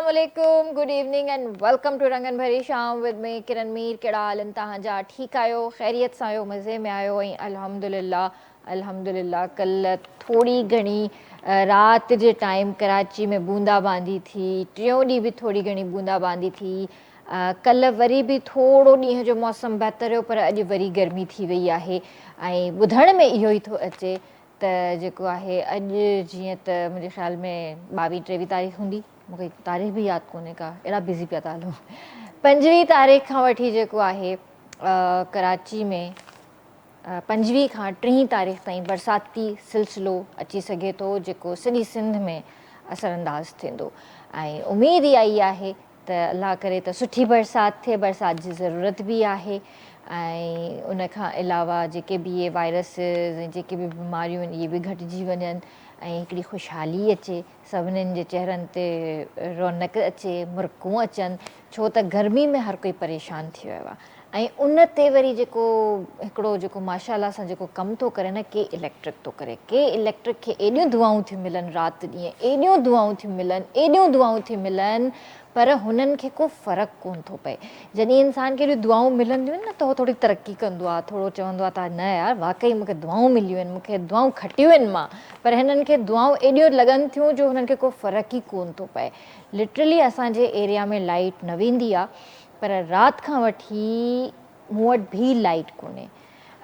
Assalamualaikum, good evening and welcome to रंगन भरी शाम with me किरण मीर। कहिड़ा हाल आहिनि तव्हांजा? ठीकु आहियो, ख़ैरियत सां आहियो, मज़े में आहियो? ऐं अल्हम्दुलिल्लाह कल्ह थोड़ी घणी राति जे टाइम कराची में बूंदाबांदी थी, टियों ॾींहुं बि थोड़ी घणी बूंदाबांदी थी। कल्ह वरी बि थोरो ॾींहं जो मौसम बहितर हुयो, पर अॼु वरी गर्मी थी वई आहे। ऐं ॿुधण में इहो ई थो अचे त जेको आहे अॼु जीअं त मुंहिंजे ख़्याल में 22-23 तारीख़ हूंदी, मूंखे तारीख़ बि यादि कोन्हे का, अहिड़ा बिज़ी पिया था हलूं। 25 तारीख़ खां वठी जेको आहे कराची में 25 खां 30 तारीख़ ताईं बरसाती सिलसिलो अची सघे थो, जेको सॼी सिंध में असरअंदाज़ थींदो। ऐं उमेदु इहा ई आहे त अलाह करे त सुठी बरसाति थिए, बरसाति जी ज़रूरत बि आहे। ऐं उन खां अलावा जेके बि इहे वायरसिस ऐं जेके बि बीमारियूं आहिनि इहे बि घटिजी वञनि ऐं हिकिड़ी ख़ुशहाली अचे, सभिनीनि जे चेहरनि ते रौनक अचे, मुर्कूं अचनि, छो त गर्मी में हर कोई परेशान थी वियो आहे। ऐं उन ते वरी जेको हिकिड़ो जेको माशाअल्लाह सां जेको कमु थो करे न, के इलेक्ट्रिक थो करे, के इलेक्ट्रिक खे एॾियूं दुआऊं थियूं मिलनि, राति ॾींहं एॾियूं दुआऊं थियूं मिलनि, एॾियूं दुआऊं थियूं मिलनि, पर हुननि खे को फ़र्क़ु कोन थो पए। जॾहिं इंसान खे अहिड़ियूं दुआऊं मिलंदियूं आहिनि न, त उहो थोरी तरक़ी कंदो आहे, थोरो चवंदो आहे त न यार वाक़ई मूंखे दुआऊं मिलियूं आहिनि, मूंखे दुआऊं खटियूं आहिनि मां। पर हिननि खे दुआऊं एॾियूं लॻनि थियूं जो हुननि खे को फ़र्क़ु ई कोन थो पए। लिटरली असांजे एरिया में लाइट न वेंदी आहे, पर राति खां वठी मूं वटि बि लाइट कोन्हे।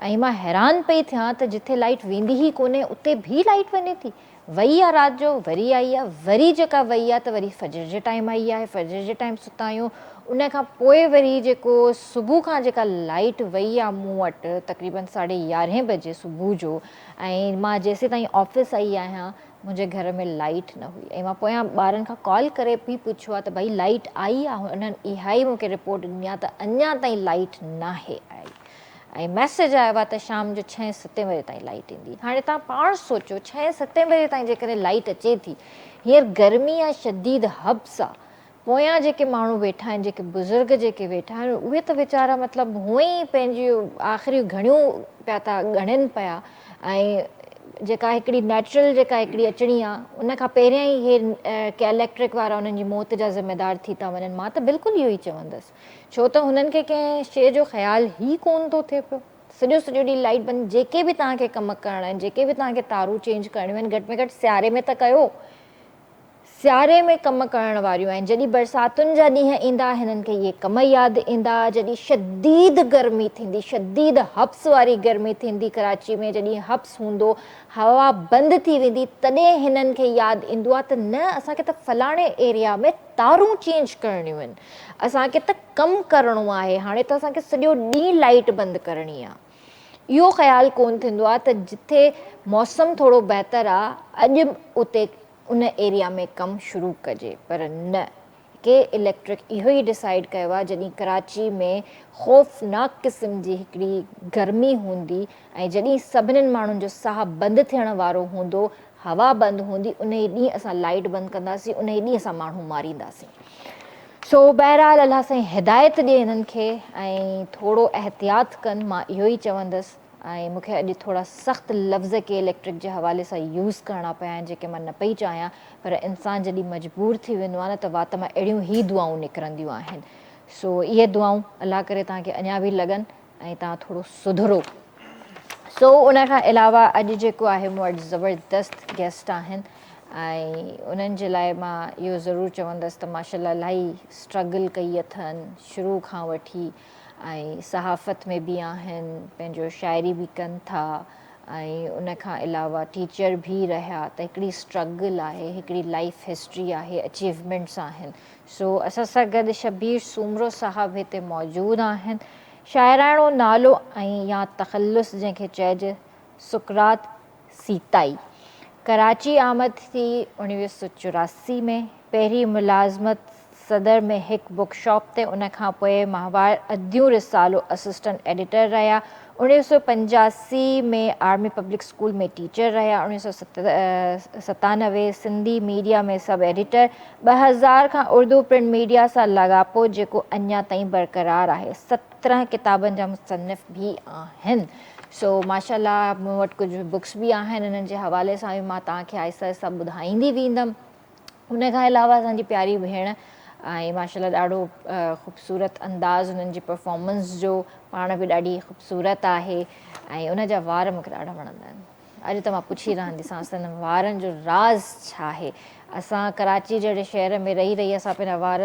ऐं मां हैरान पई थियां त जिथे लाइट वेंदी ई कोन्हे उते बि लाइट वञे थी। वई आहे राति जो, वरी आई आहे, वरी जेका वई आहे त वरी फजर जे टाइम आई आहे, फजर जे टाइम सुता आहियूं। उन खां पोइ वरी जेको सुबुह खां जेका लाइट वई आहे मूं वटि तक़रीबन 11:30 बजे सुबुह जो, ऐं मां जेसीं ताईं ऑफिस आई आहियां मुंहिंजे घर में लाइट न हुई। ऐं मां पोयां ॿारनि खां कॉल करे बि पुछियो आहे त भई लाइट आई आहे? उन्हनि इहा ई मूंखे रिपोर्ट ॾिनी आहे त अञा ताईं लाइट न आहे आई। ऐं मैसेज आयो आहे त शाम जो 6-7 बजे ताईं लाइट ईंदी। हाणे तव्हां पाण सोचो 6-7 बजे ताईं जेकॾहिं लाइट अचे थी, हींअर गर्मी आहे, शदीद हब्स आहे, पोयां जेके माण्हू वेठा आहिनि, जेके बुज़ुर्ग जेके वेठा आहिनि, उहे त वीचारा मतिलबु हूअं ई पंहिंजियूं आख़िरियूं घणियूं पिया था ॻणनि पिया। ऐं जेका हिकिड़ी नेचुरल जेका हिकिड़ी अचणी आहे उन खां पहिरियां ई इहे के इलेक्ट्रिक वारा उन्हनि जी मौत जा ज़िम्मेदार थी था वञनि। मां त बिल्कुलु इहो ई चवंदसि, छो त हुननि खे कंहिं शइ जो ख़्यालु ई कोन थो थिए पियो। सॼो ॾींहुं लाइट बंदि, जेके बि तव्हांखे कमु करणा आहिनि, जेके बि तव्हांखे तारूं चेंज करणियूं आहिनि, घटि में घटि सियारे में त कयो। सियारे में कमु करण वारियूं आहिनि। जॾहिं बरसातुनि जा ॾींहं ईंदा हिननि खे इहे कम यादि ईंदा। जॾहिं शदीद गर्मी थींदी, शदीद हब्स वारी गर्मी थींदी कराची में, जॾहिं हब्स हूंदो, हवा बंदि थी वेंदी, तॾहिं हिननि खे यादि ईंदो आहे त न असांखे त फलाणे एरिया में तारूं चेंज करणियूं आहिनि, असांखे त कमु करिणो आहे, हाणे त असांखे सॼो ॾींहुं लाइट बंदि करणी आहे। इहो ख़्यालु कोन थींदो आहे त जिथे मौसम थोरो बहितर आहे अॼु उते उन एरिया में कमु शुरू कजे। पर न, के इलेक्ट्रिक इहो ई डिसाइड कयो आहे जॾहिं कराची में ख़ौफ़नाक क़िस्म जी हिकिड़ी गर्मी हूंदी ऐं जॾहिं सभिनीनि माण्हुनि जो साहु बंदि थियण वारो हूंदो, हवा बंदि हूंदी, उन ई ॾींहुं असां लाइट बंदि कंदासीं, उन ई ॾींहुं असां माण्हू मारींदासीं। सो बहरहाल अलाह साईं हिदायत ॾिए हिननि खे ऐं थोरो एहतियात कनि, मां इहो ई चवंदसि। ऐं मूंखे अॼु थोरा सख़्तु लफ़्ज़ के इलेक्ट्रिक जे हवाले सां यूज़ करणा पिया आहिनि जेके मां न पई चाहियां, पर इंसानु जॾहिं मजबूर थी वेंदो आहे न त वात मां अहिड़ियूं ई दुआऊं निकिरंदियूं आहिनि। सो इहे दुआऊं अलाह करे तव्हांखे अञा बि लॻनि ऐं तव्हां थोरो सुधरो। सो उन खां अलावा अॼु जेको आहे मूं वटि ज़बरदस्त गेस्ट आहिनि ऐं उन्हनि जे लाइ मां इहो ज़रूरु चवंदसि त माशाअल्लाह इलाही स्ट्रगल कई अथनि शुरू खां वठी, ऐं सहाफ़त में बि आहिनि, पंहिंजो शाइरी बि कनि था ऐं उन खां अलावा टीचर बि रहिया, त हिकिड़ी स्ट्रगल आहे, हिकिड़ी लाइफ हिस्ट्री आहे, अचीवमेंट्स आहिनि। सो असां सां गॾु शबीर सूमरो साहबु हिते मौजूदु आहिनि। शाइराणो नालो ऐं या तख़ल्लुस जंहिंखे चइजे सुकरात सीताई। कराची आमद थी 1984 में। पहिरीं मुलाज़मत सदर में हिकु बुक शॉप ते, उन खां पोइ माहवार अदियूं रिसालो असिस्टेंट एडिटर रहिया। 1985 में आर्मी पब्लिक स्कूल में टीचर रहिया। 1997 सिंधी मीडिया में सब एडिटर। 2000 खां उर्दू प्रिंट मीडिया सां लाॻापो जेको अञा ताईं बरक़रार आहे। 17 किताबनि जा मुसन्निफ़ बि आहिनि। सो माशाअल्लाह मूं वटि कुझु बुक्स बि आहिनि, हिननि जे हवाले सां बि मां तव्हांखे आहिस्ता आहिस्ता ॿुधाईंदी वेंदमि। उन खां अलावा असांजी प्यारी भेण ऐं माशाल्लाह ॾाढो ख़ूबसूरत अंदाज़ उन्हनि जी परफॉर्मेंस जो पाण बि ॾाढी ख़ूबसूरत आहे ऐं उन जा वार मूंखे ॾाढा वणंदा आहिनि। अॼु त मां पुछी रहंदीसांसि त हिन वारनि जो राज़ छा आहे। असां कराची जहिड़े शहर में रही रही असां पंहिंजा वार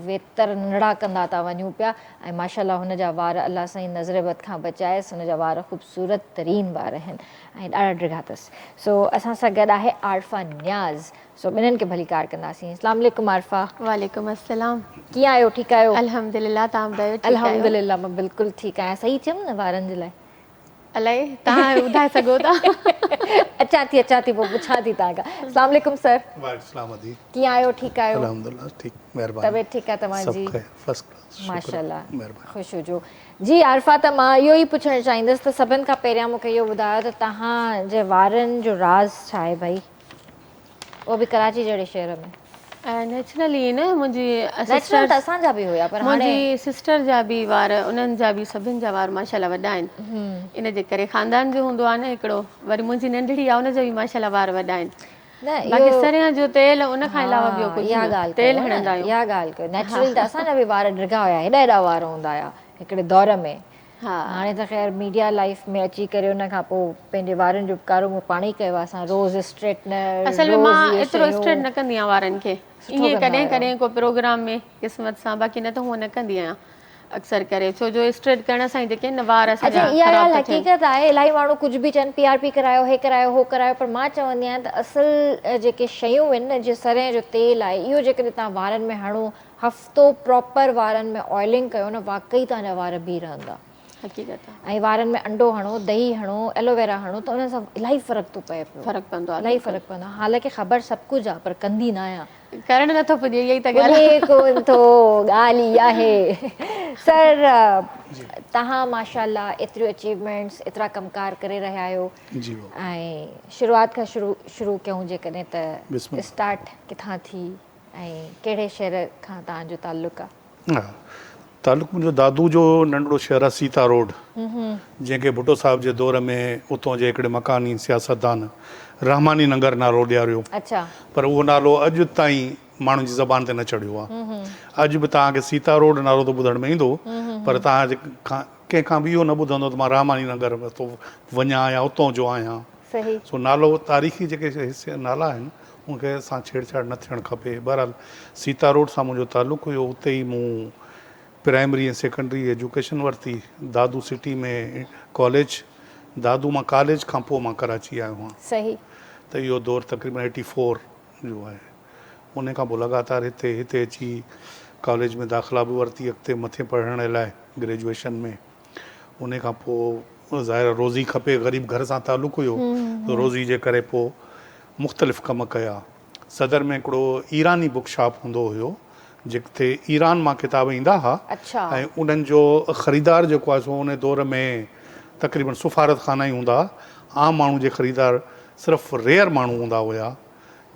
वेतर नंढड़ा कंदा था वञूं पिया ऐं माशाल्लाह हुन जा वार अलाह साईं नज़र बद खां बचाएसि। हुन जा वार ख़ूबसूरत तरीन वार आहिनि ऐं ॾाढा ड्रिघा अथसि। सो असां सां गॾु आहे आरफा न्याज़। सो ॿिन्हिनि खे भली कार कंदासीं। अस्सलाम वालेकुम आरफा। वालेकुम अस्सलाम। कीअं आहियो? ठीकु आहियो? अल्हम्दुलिल्लाह, तव्हां ॿुधायो? अल्हम्दुलिल्लाह मां बिल्कुलु ठीकु आहियां। सही चयमि न वारनि जे लाइ? अलाए, तव्हां ॿुधाए सघो था। अचां थी पोइ पुछां थी तव्हां खां। अस्सलाम वालेकुम सर। वालेकुम अदी। कीअं आहियो? ठीकु आहियो? अल्हम्दुलिल्लाह ठीक, महिरबानी। तबीयत ठीकु आहे तव्हांजी? फर्स्ट क्लास, माशाल्लाह, महिरबानी। ख़ुशि हुजो। जी आरफा, त मां इहो ई पुछणु चाहींदसि त सभिनि खां पहिरियां मूंखे इहो ॿुधायो त तव्हांजे वारनि जो राज़ छा आहे भाई, उहो बि कराची जहिड़े शहर में? नेचुरली न, मुंहिंजी नेचुरल त असांजा बि हुया, पर हाणे मुंहिंजी सिस्टर जा बि वार, उन्हनि जा बि सभिनि जा वार माशाल्लाह वॾा आहिनि। इन जे करे ख़ानदान जो हूंदो आहे न हिकिड़ो। वरी मुंहिंजी नंढड़ी आहे, उनजा बि माशाल्लाह वार वॾा आहिनि। बाक़ी सरियां जो तेल, उन खां अलावा ॿियो कुझु न। तेल हणंदा आहियूं। इहा ॻाल्हि कयो। नेचुरल त असांजा बि वार ड्रिघा हुया, हेॾा हेॾा वार हूंदा हुया हिकिड़े दौर में। हाणे त ख़ैर मीडिया लाइफ में अची करे उन खां पोइ पंहिंजे वारनि जो उपकारो मूं पाण ई कयो आहे। असां रोज़ स्ट्रेटनर, असल में मां एतिरो स्ट्रेट न कंदी आहियां वारनि खे। ईअं कॾहिं कॾहिं को प्रोग्राम में क़िस्मत सां, बाक़ी न त हूअं न कंदी आहियां अक्सर करे। छो जो स्ट्रेट करण सां ई जेके न वार असांजा इहा ॻाल्हि हक़ीक़त आहे। इलाही माण्हू कुझु बि चवनि, PRP करायो, हे करायो, हो करायो, पर मां चवंदी आहियां त असुल जेके शयूं आहिनि न, जीअं सरें जो तेल आहे, इहो जेकॾहिं तव्हां वारनि में हणो, हफ़्तो प्रॉपर वारनि में ऑइलिंग कयो न, वाक़ई तव्हांजा वार बीह रहंदा। हक़ीक़त आहे। ऐं वारनि में अंडो हणो, दही हणो, एलोवेरा हणो, त उन सां इलाही फ़र्क़ु थो पए पियो। फ़र्क़ु पवंदो आहे, इलाही फ़र्क़ु पवंदो आहे। हालांकि ख़बर सभु कुझु आहे, पर कंदी न आहियां। करणु नथो पुॼे, इहा ई त ॻाल्हि कोन थो, ॻाल्हि इहा आहे। सर, तव्हां माशाल्लाह एतिरियूं अचीवमेंट्स, एतिरा कमकार करे रहिया आहियो। ऐं शुरूआति खां शुरू कयूं जेकॾहिं त स्टार्ट किथां थी ऐं कहिड़े शहर खां तव्हांजो ताल्लुक़ु आहे? हा, ताल्लुक़ु मुंहिंजो दादू जो नंढिड़ो शहर आहे सीता रोड, जंहिंखे भुट्टो साहिब जे दौर में उतां जे हिकिड़े मकानी सियासतदान रहमानी नगर नालो ॾियारियो। अच्छा। पर उहो नालो अॼु ताईं माण्हुनि जी ज़बान ते न चढ़ियो आहे। अॼु बि तव्हांखे सीता रोड नालो त ॿुधण में ईंदो, पर तव्हां कंहिंखां बि इहो न ॿुधंदो त मां रहमानी नगर में थो वञा या उतां जो आहियां। सही। सो नालो, तारीख़ी जेके हिसे नाला आहिनि उनखे असां छेड़छाड़ न थियणु खपे। बहरहाल सीता रोड सां मुंहिंजो ताल्लुक़ु हुयो। उते ई मूं प्राइमरी ऐं सेकेंडरी एजुकेशन वरिती। दादू सिटी में कॉलेज, दादू मां कॉलेज खां पोइ मां कराची आयो आहियां। सही। त इहो दौरु तक़रीबन 84 जो आहे। उन खां पोइ लगातार हिते अची कॉलेज में दाख़िला बि वरिती अॻिते मथे पढ़ण लाइ ग्रेजुएशन में। उन खां पोइ ज़ाहिर रोज़ी खपे, ग़रीब घर सां ताल्लुक़ु हुयो, त रोज़ी जे करे पोइ मुख़्तलिफ़ कम कया। सदर में हिकिड़ो ईरानी बुक शॉप हूंदो हुयो, जिते ईरान मां किताब ईंदा हुआ। ऐं उन्हनि जो ख़रीदार जेको आहे सो उन दौर में तक़रीबन सफ़ारत खाना ई हूंदा। आम माण्हू जे ख़रीदार सिर्फ़ु रेयर माण्हू हूंदा हुया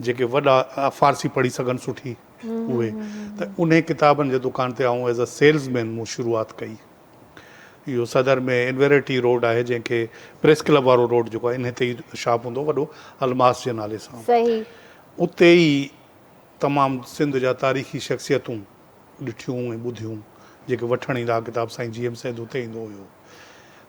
जेके वॾा फ़ारसी पढ़ी सघनि सुठी उहे। त उन किताबनि जे दुकान ते आऊं एज़ अ सेल्समैन मूं शुरूआति कई। इहो सदर में इन्वेरिटी रोड आहे, जंहिंखे प्रेस क्लब वारो रोड जेको आहे, इन ते ई शॉप हूंदो वॾो, अलमास जे नाले सां। सही। उते ई तमामु सिंध जा तारीख़ी शख़्सियतूं ॾिठियूं ऐं ॿुधियूं, जेके वठणु ईंदा किताब। साईं GM सैद उते ईंदो हुयो,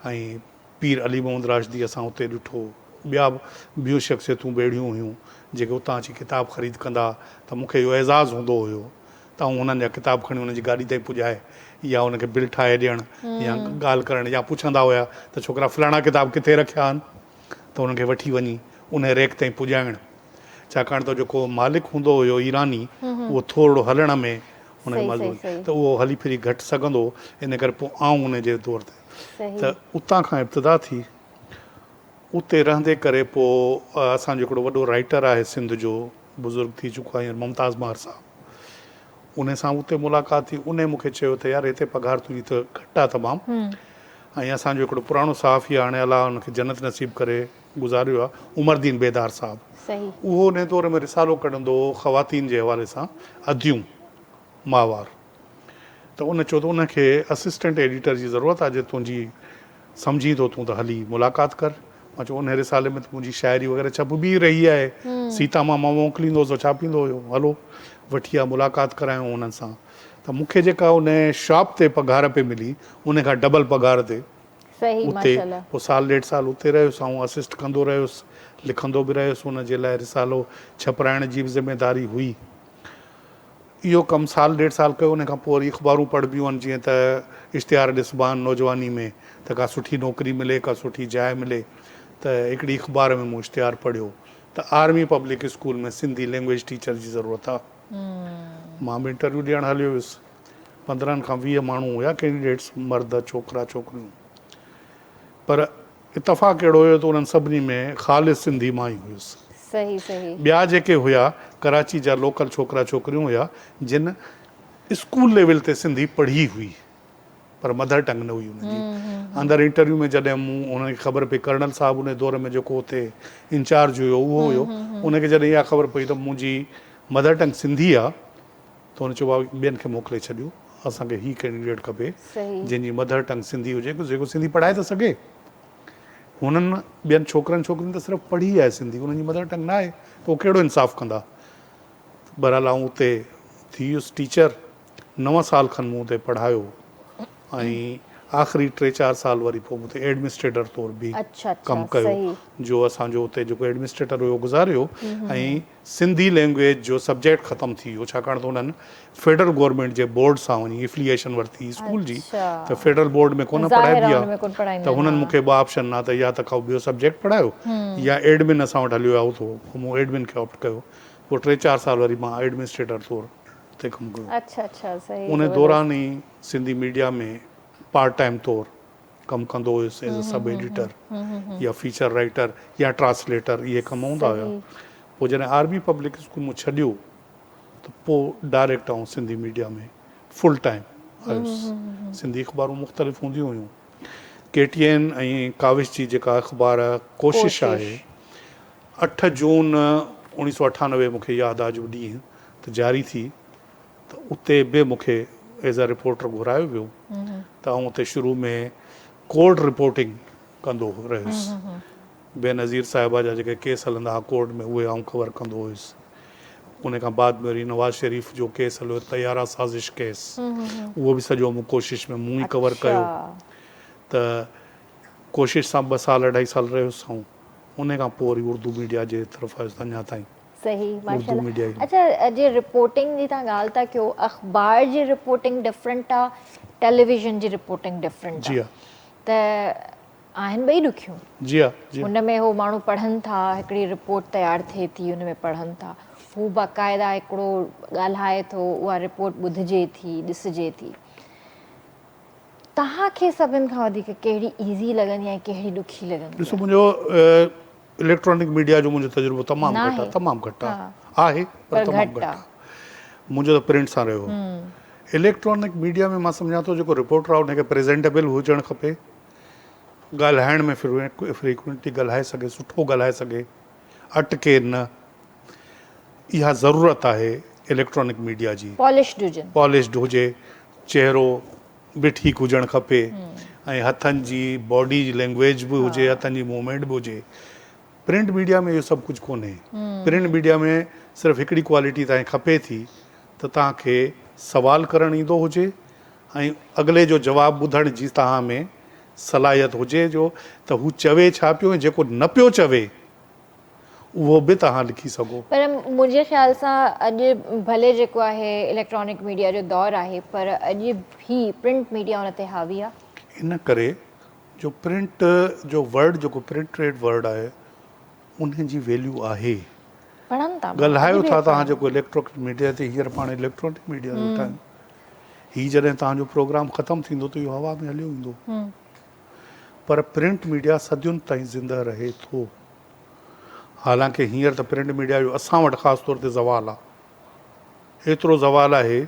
ऐं पीर अली मोहम्मद राशिदी असां उते ॾिठो। ॿियूं शख़्सियतूं बेड़ियूं हुयूं जेके उतां अची किताब ख़रीद कंदा। त मूंखे इहो एज़ाज़ु हूंदो हुयो त आऊं उन्हनि जा किताब खणी उन्हनि जी गाॾी ताईं पुॼाए, या उनखे बिल ठाहे ॾियणु, या ॻाल्हि करणु, या पुछंदा हुया त छोकिरा फलाणा किताब किथे रखिया आहिनि, त उनखे वठी वञी उन रेक ताईं पुॼाइणु। छाकाणि त जेको मालिक हूंदो हुयो ईरानी, उहो थोरो हलण में हुनखे मज़बूत, त उहो हली फिरी घटि सघंदो। इन करे पोइ आऊं उन जे तौर ते त उतां खां इब्तिदा थी। उते रहंदे करे पोइ असांजो हिकिड़ो वॾो राइटर आहे सिंध जो, बुज़ुर्ग थी चुका आहिनि, मुमताज़ महार साहब। उन सां उते मुलाक़ात थी। उन मूंखे चयो त यार हिते पघार तुंहिंजी त घटि आहे तमामु, ऐं असांजो हिकिड़ो पुराणो सहाफ़ी आहे, हाणे अलाह हुनखे जन्नत नसीब करे गुज़ारियो आहे, उमरदीन बेदार साहब। उहो उन दौर में रिसालो कढंदो हो ख़वातीन जे हवाले सां, अदियूं माहवार। त उन चयो त उनखे असिस्टेंट एडिटर जी ज़रूरत आहे, जे तुंहिंजी सम्झी थो तूं त हली मुलाक़ात कर। मां चयो उन रिसाले में त मुंहिंजी शाइरी वग़ैरह छपबी रही आहे, सीता मां मोकिलींदोसि हो छापींदो हुयो, हलो वठी आहे, मुलाक़ात करायूं उन्हनि सां। त मूंखे जेका उन शॉप ते पघार पे मिली उन खां डबल पघार ते सही उते माशाल्लाह। पोइ साल ॾेढ साल उते रहियुसि ऐं असिस्ट कंदो रहियुसि, लिखंदो बि रहियुसि, उन जे लाइ रिसालो छपाइण जी बि ज़िमेदारी हुई। इहो कमु साल ॾेढ साल कयो, उन खां पोइ वरी अख़बारूं पढ़बियूं आहिनि, जीअं त इश्तिहार ॾिसबा आहिनि नौजवानी में त का सुठी नौकिरी मिले, का सुठी जाइ मिले, त हिकिड़ी अख़बार में मूं इश्तिहार पढ़ियो त आर्मी पब्लिक स्कूल में सिंधी लैंग्वेज टीचर जी ज़रूरत आहे। मां बि इंटरव्यू ॾियणु हलियो हुयुसि, 15 खां 20 माण्हू हुया कैंडिडेट्स, मर्द छोकिरा छोकिरियूं, पर इतफ़ाक़ अहिड़ो हुयो त उन्हनि सभिनी में ख़ालिस सिंधी मां ई हुयुसि। सही सही। ॿिया जेके हुया कराची जा लोकल छोकिरा छोकिरियूं हुया जिन स्कूल लेवल ते सिंधी पढ़ी हुई पर मदर टंग न हुई उनजी। अंदरि इंटरव्यू में जॾहिं मूं उनखे ख़बर पई, कर्नल साहब उन दौर में जेको हुते इंचार्ज हुयो उहो हुयो, उनखे जॾहिं इहा ख़बर पई त मुंहिंजी मदर टंग सिंधी आहे त हुन चयो ॿियनि खे मोकिले छॾियो, असांखे ही कैंडिडेट खपे जंहिंजी मदर टंग सिंधी हुजे, जेको सिंधी पढ़ाए त सघे। हुननि ॿियनि छोकिरनि छोकिरियुनि त सिर्फ़ु पढ़ी आहे सिंधी, उन्हनि जी मदर टंग न आहे, त उहो कहिड़ो इंसाफ़ु कंदा। बहरहाल आउं उते थी वियुसि टीचर, 9 साल खनि मूं उते पढ़ायो ऐं आख़िरी 3-4 साल वरी पोइ मूं एडमिनिस्ट्रेटर तौरु बि कमु कयो, जो असांजो उते जेको एडमिनिस्ट्रेटर हुयो गुज़ारियो ऐं सिंधी लैंग्वेज जो सब्जेक्ट ख़तमु थी वियो, छाकाणि त उन्हनि फेडरल गवर्नमेंट जे बोर्ड सां वञी एफिलिएशन वरिती स्कूल जी, त फेडरल बोर्ड में कोन पढ़ाइबी आहे, त हुननि मूंखे 2 ऑप्शन आहे त या त का ॿियो सब्जेक्ट पढ़ायो या एडमिन असां वटि हलियो आहे उहो, मूं एडमिन खे ऑप्ट कयो। पोइ 3-4 साल वरी मां एडमिनिस्ट्रेटर तौरु उते कमु कयो। उन दौरान ई सिंधी मीडिया में पार्ट टाइम तौरु कमु कंदो हुयुसि एज़ अ सब एडिटर या फीचर राइटर या ट्रांसलेटर, इहे कमु हूंदा हुया। पोइ जॾहिं आर्मी पब्लिक स्कूल मूं छॾियो त पोइ डायरेक्ट आउं सिंधी मीडिया में फुल टाइम आयुसि। सिंधी अख़बारूं मुख़्तलिफ़ हूंदियूं हुयूं, KTN ऐं काविश जी जेका अख़बार कोशिश आहे, 8 जून 1998 मूंखे यादि आहे जो ॾींहुं त जारी थी, त उते बि मूंखे एज़ अ रिपोर्टर घुरायो वियो त आउं उते शुरू में कोर्ट रिपोर्टिंग कंदो रहियुसि। बेनज़ीर साहिबा जा जेके केस हलंदा हुआ कोर्ट में उहे आउं कवर कंदो हुयुसि। उन खां बाद में वरी नवाज़ शरीफ़ जो केस हलियो, तैयारा साज़िश केस, उहो बि सॼो मूं कोशिश में मूं ई कवर कयो। त कोशिश सां 2 साल 2.5 साल रहियुसि ऐं उन खां पोइ वरी उर्दू मीडिया जे तरफ़ आयुसि अञा ताईं। सही माशाल्लाह। अच्छा, जे रिपोर्टिंग जी तव्हां ॻाल्हि था कयो, अख़बार जी रिपोर्टिंग डिफरेंट आहे, टेलीविज़न जी रिपोर्टिंग डिफरेंट आहे, त आहिनि ॿई ॾुखियूं? जी हा, हुन में हो माण्हू पढ़नि था, हिकिड़ी रिपोर्ट तयारु थिए थी, हुन में पढ़नि था, हू बाक़ाइदा हिकिड़ो ॻाल्हाए थो, उहा रिपोर्ट ॿुधिजे थी, ॾिसिजे थी। तव्हांखे सभिनि खां वधीक कहिड़ी ईज़ी लॻंदी आहे, कहिड़ी ॾुखी लॻंदी? ॾिसो, मुंहिंजो इलेक्ट्रॉनिक मीडिया जो मुंहिंजो तजुर्बो तमामु घटि आहे, तमामु घटि आहे पर तमामु घटि आहे। मुंहिंजो त प्रिंट सां रहियो। इलेक्ट्रॉनिक मीडिया में मां सम्झां थो जेको रिपोर्टर आहे उनखे प्रेज़ेंटेबल हुजणु खपे, ॻाल्हाइण में फ्रीक्वेंटली ॻाल्हाए सघे, सुठो ॻाल्हाए सघे, अटके न, इहा ज़रूरत आहे इलेक्ट्रॉनिक मीडिया जी। पॉलिश्ड हुजे, चहिरो बि ठीकु हुजणु खपे ऐं हथनि जी बॉडी जी लैंग्वेज बि हुजे, हथनि जी मूवमेंट बि हुजे। प्रिंट मीडिया में इहो सभु कुझु कोन्हे। प्रिंट मीडिया में सिर्फ़ु हिकिड़ी क्वालिटी तव्हांखे खपे थी त तव्हांखे सवाल करणु ईंदो हुजे ऐं अॻिले जो जवाबु ॿुधण जी तव्हां में सलाहियत हुजे, जो त हू चवे छा पियो ऐं जेको न पियो चवे उहो बि तव्हां लिखी सघो। पर मुंहिंजे ख़्याल सां अॼु भले जेको आहे इलेक्ट्रॉनिक मीडिया जो दौरु आहे, पर अॼु बि प्रिंट मीडिया हुन ते हावी आहे। इन करे जो प्रिंट जो वर्ड, जेको प्रिंट रेड वर्ड आहे, उन जी वैल्यू आहे। ॻाल्हायो था तव्हां जेको इलेक्ट्रॉनिक मीडिया ते, हींअर पाण इलेक्ट्रॉनिक मीडिया जो टाइम, हीउ जॾहिं तव्हांजो प्रोग्राम ख़तमु थींदो त इहो हवा में हलियो ईंदो, पर प्रिंट मीडिया सदियुनि ताईं ज़िंदा रहे थो। हालांकि हींअर त प्रिंट मीडिया जो असां वटि ख़ासि तौर ते ज़वालु आहे, एतिरो ज़वालु आहे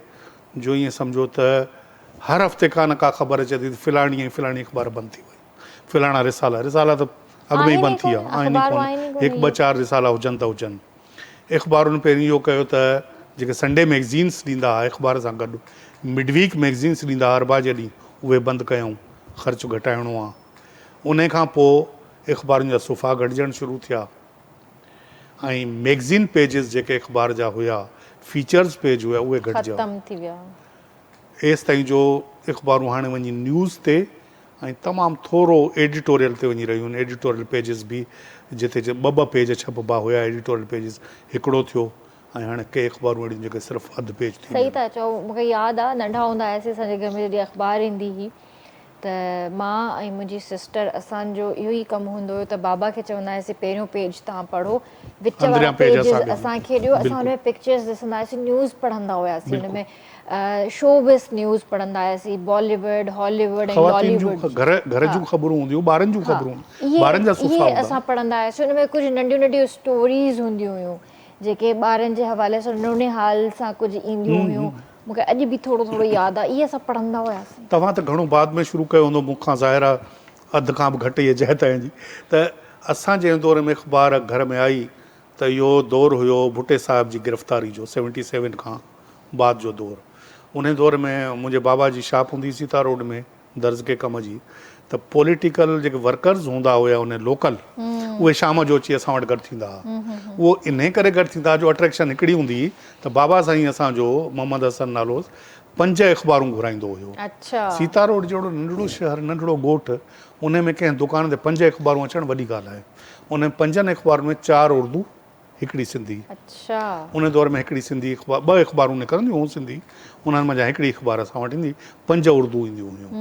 जो ईअं सम्झो त हर हफ़्ते का न का ख़बर अचे थी फलाणी ऐं फलाणी अख़बार बंदि थी वई, फलाणा रिसाला त अॻु में ई बंदि थी विया, आहिनि ई कोन, 1-2-4 रिसाला हुजनि त हुजनि। अख़बारुनि पहिरीं इहो कयो त जेके संडे मैगज़ीन्स ॾींदा हुआ अख़बार सां गॾु, मिडवीक मैगज़ीन्स ॾींदा हुआ अरबा जे ॾींहुं, उहे बंदि कयूं, ख़र्चु घटाइणो आहे। उन खां पोइ अख़बारुनि जा सुफ़ा घटिजणु शुरू थिया ऐं मैगज़ीन पेजिस जेके अख़बार जा हुआ फीचर्स पेज हुआ उहे घटिजा ख़तम थी विया। एसि ताईं जो अख़बारूं हाणे वञी न्यूज़ ते ऐं तमामु थोरो एडिटोरियल ते वञी रहियूं आहिनि। एडिटोरियल पेजिस बि जिते ॿ पेज छपबा हुया एडिटोरियल पेजिस हिकिड़ो थियो ऐं हाणे के अख़बारूं अहिड़ियूं जेके सिर्फ़ु अधु पेज थी सही था चओ। मूंखे यादि आहे नंढा हूंदा हुआसीं असांजे घर में जॾहिं अख़बार ईंदी हुई त मां ऐं मुंहिंजी सिस्टर असांजो इहो ई कमु हूंदो हुयो त बाबा खे चवंदा हुआसीं पहिरियों पेज तव्हां पढ़ो, विच वारा अंदरियां पेज पेजिस असांखे असांखे ॾियो, असां हुन में पिक्चर्स ॾिसंदा हुआसीं, न्यूज़ पढ़ंदा हुआसीं, हुन में शोबिस न्यूज़ पढ़ंदा हुआसीं, बॉलीवुड हॉलीवुड ऐं ख़वातीन जूं लॉलीवुड घर जूं ख़बरूं हूंदियूं ॿारनि जूं ख़बरूं ॿारनि जा सुफ़ा इहे हूंदा असां पढ़ंदा हुआसीं। हुन में कुझु नंढियूं नंढियूं स्टोरीज़ हूंदियूं हुयूं जेके ॿारनि जे हवाले सां नूने हाल सां कुझु ईंदियूं हुयूं। मूंखे अॼु बि थोरो थोरो यादि आहे, इहे असां पढ़ंदा हुआसीं। तव्हां त घणो बाद में शुरू कयो हूंदो, मूंखां ज़ाहिर आहे अधु खां बि घटि इहे जंहिं ताईं जी। त असां जंहिं दौर में अख़बार घर में आई त इहो दौरु हुयो भुटे साहिब जी गिरफ़्तारी जो 77 खां बाद जो दौरु। उन दौर में मुंहिंजे बाबा जी शॉप हूंदी सीता रोड में दर्ज़ के कम जी, त पॉलिटिकल जेके वर्कर्स हूंदा हुया उन लोकल उहे शाम जो अची असां वटि गॾु थींदा हुआ। उहो इन करे गॾु थींदा जो अट्रैक्शन हिकिड़ी हूंदी हुई त बाबा साईं असांजो मोहम्मद हसन नालो 5 अख़बारूं घुराईंदो हुयो। अच्छा। सीता रोड जहिड़ो नंढिड़ो शहर नंढिड़ो ॻोठु, उन में कंहिं दुकान ते 5 अख़बारूं अचणु वॾी ॻाल्हि आहे। उन 5 अख़बारुनि में 4 उर्दू हिकिड़ी सिंधी। अच्छा। उन दौर में हिकिड़ी सिंधी अख़बार 2 अख़बारूं निकिरंदियूं हुयूं सिंधी, उन्हनि मंझां हिकिड़ी अख़बार असां वटि ईंदी, 5 उर्दू ईंदियूं हुयूं।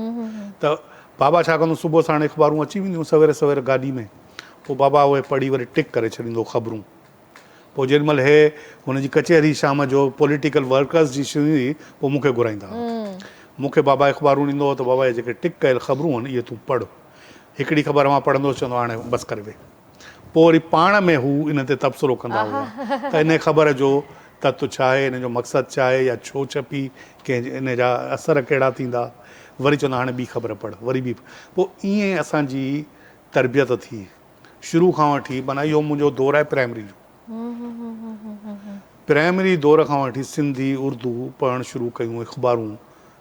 त बाबा छा कंदो, सुबुह साण अख़बारूं अची वेंदियूं सवेरे सवेरे गाॾी में, पोइ बाबा उहे पढ़ी वरी टिक करे छॾींदो ख़बरूं। पोइ जेॾीमहिल हे हुनजी कचहरी शाम जो पॉलिटिकल वर्कर्स जी शुरू हुई पोइ मूंखे घुराईंदा हुआ। मूंखे बाबा अख़बारूं ॾींदो हुओ त बाबा जे जेके टिक कयल ख़बरूं आहिनि इहे तूं पढ़। हिकिड़ी ख़बर मां पढ़ंदोसि, चवंदो हाणे बसि करे वे। पोइ वरी पाण में हू इन ते तबसरो कंदा हुआ त इन ख़बर जो तत्व छा आहे, इन जो मक़सदु छा आहे, या छो छपी, कंहिं इन जा असर कहिड़ा थींदा। वरी चवंदा हाणे ॿी ख़बर पढ़, वरी ॿी। पोइ ईअं असांजी तरबियत थी शुरू खां वठी। माना इहो मुंहिंजो दौरु आहे प्राइमरी जो। प्राइमरी दौर खां वठी सिंधी उर्दू पढ़णु शुरू कयूं अख़बारूं,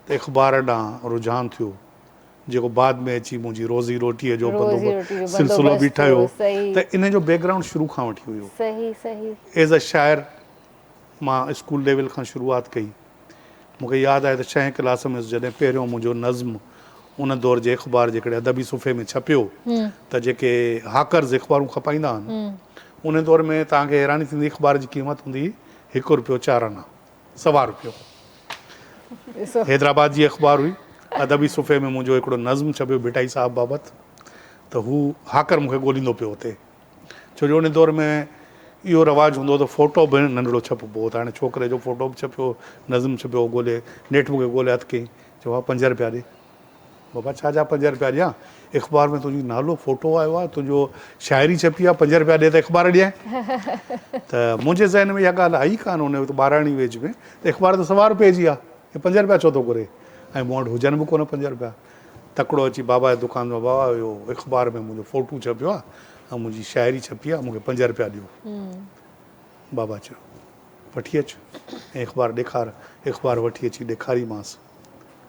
त अख़बार ॾांहुं रुझान थियो, जेको बाद में अची मुंहिंजी रोज़ी रोटीअ जो सिलसिलो बि ठहियो। त इन जो बैकग्राउंड शुरू खां वठी हुयो। सही सही। एज़ अ शाइर मां स्कूल लेवल खां शुरूआति कई। मूंखे यादि आहे त 6 क्लास में जॾहिं पहिरियों मुंहिंजो नज़्म उन दौर जे अख़बार जे हिकिड़े अदबी सुफ़े में छपियो, त जेके हाकर्स अख़बारूं खपाईंदा आहिनि उन दौर में तव्हांखे हैरानी थींदी, अख़बार जी क़ीमत हूंदी 1 रुपयो 4 आना, 1.25 रुपयो। हैदराबाद जी अख़बार हुई, अदबी सुफ़े में मुंहिंजो हिकिड़ो नज़्म छपियो भिटाई साहिब बाबति, त हू हाकर मूंखे ॻोल्हींदो पियो हुते। छो जो उन दौर में इहो रवाजु हूंदो त फ़ोटो बि नंढिड़ो छपिबो हो, त हाणे छोकिरे जो फ़ोटो बि छपियो, नज़्म छपियो, ॻोल्हे नेठि मूंखे ॻोल्हे हथु कयईं, चयो हा 5 रुपया ॾे। बाबा छा 5 रुपया ॾियां, अख़बार में तुंहिंजी नालो फ़ोटो आयो आहे, तुंहिंजो शाइरी छपी आहे, 5 रुपया ॾे त अख़बार ॾियां। त मुंहिंजे ज़हन में इहा ॻाल्हि आई कान उन वक़्तु ॿाराणी वेज में, त अख़बार त 1.25 रुपए जी आहे, हे 5 रुपया छो थो घुरे, ऐं मूं वटि हुजनि बि कोन 5 रुपया। तकिड़ो अची बाबा जे दुकान में, बाबा इहो अख़बार में मुंहिंजो फ़ोटो छपियो आहे ऐं मुंहिंजी शाइरी छपी आहे, मूंखे 5 रुपया ॾियो। बाबा चयो वठी अचु ऐं अख़बार ॾेखार। अख़बार वठी अची ॾेखारीमांसि,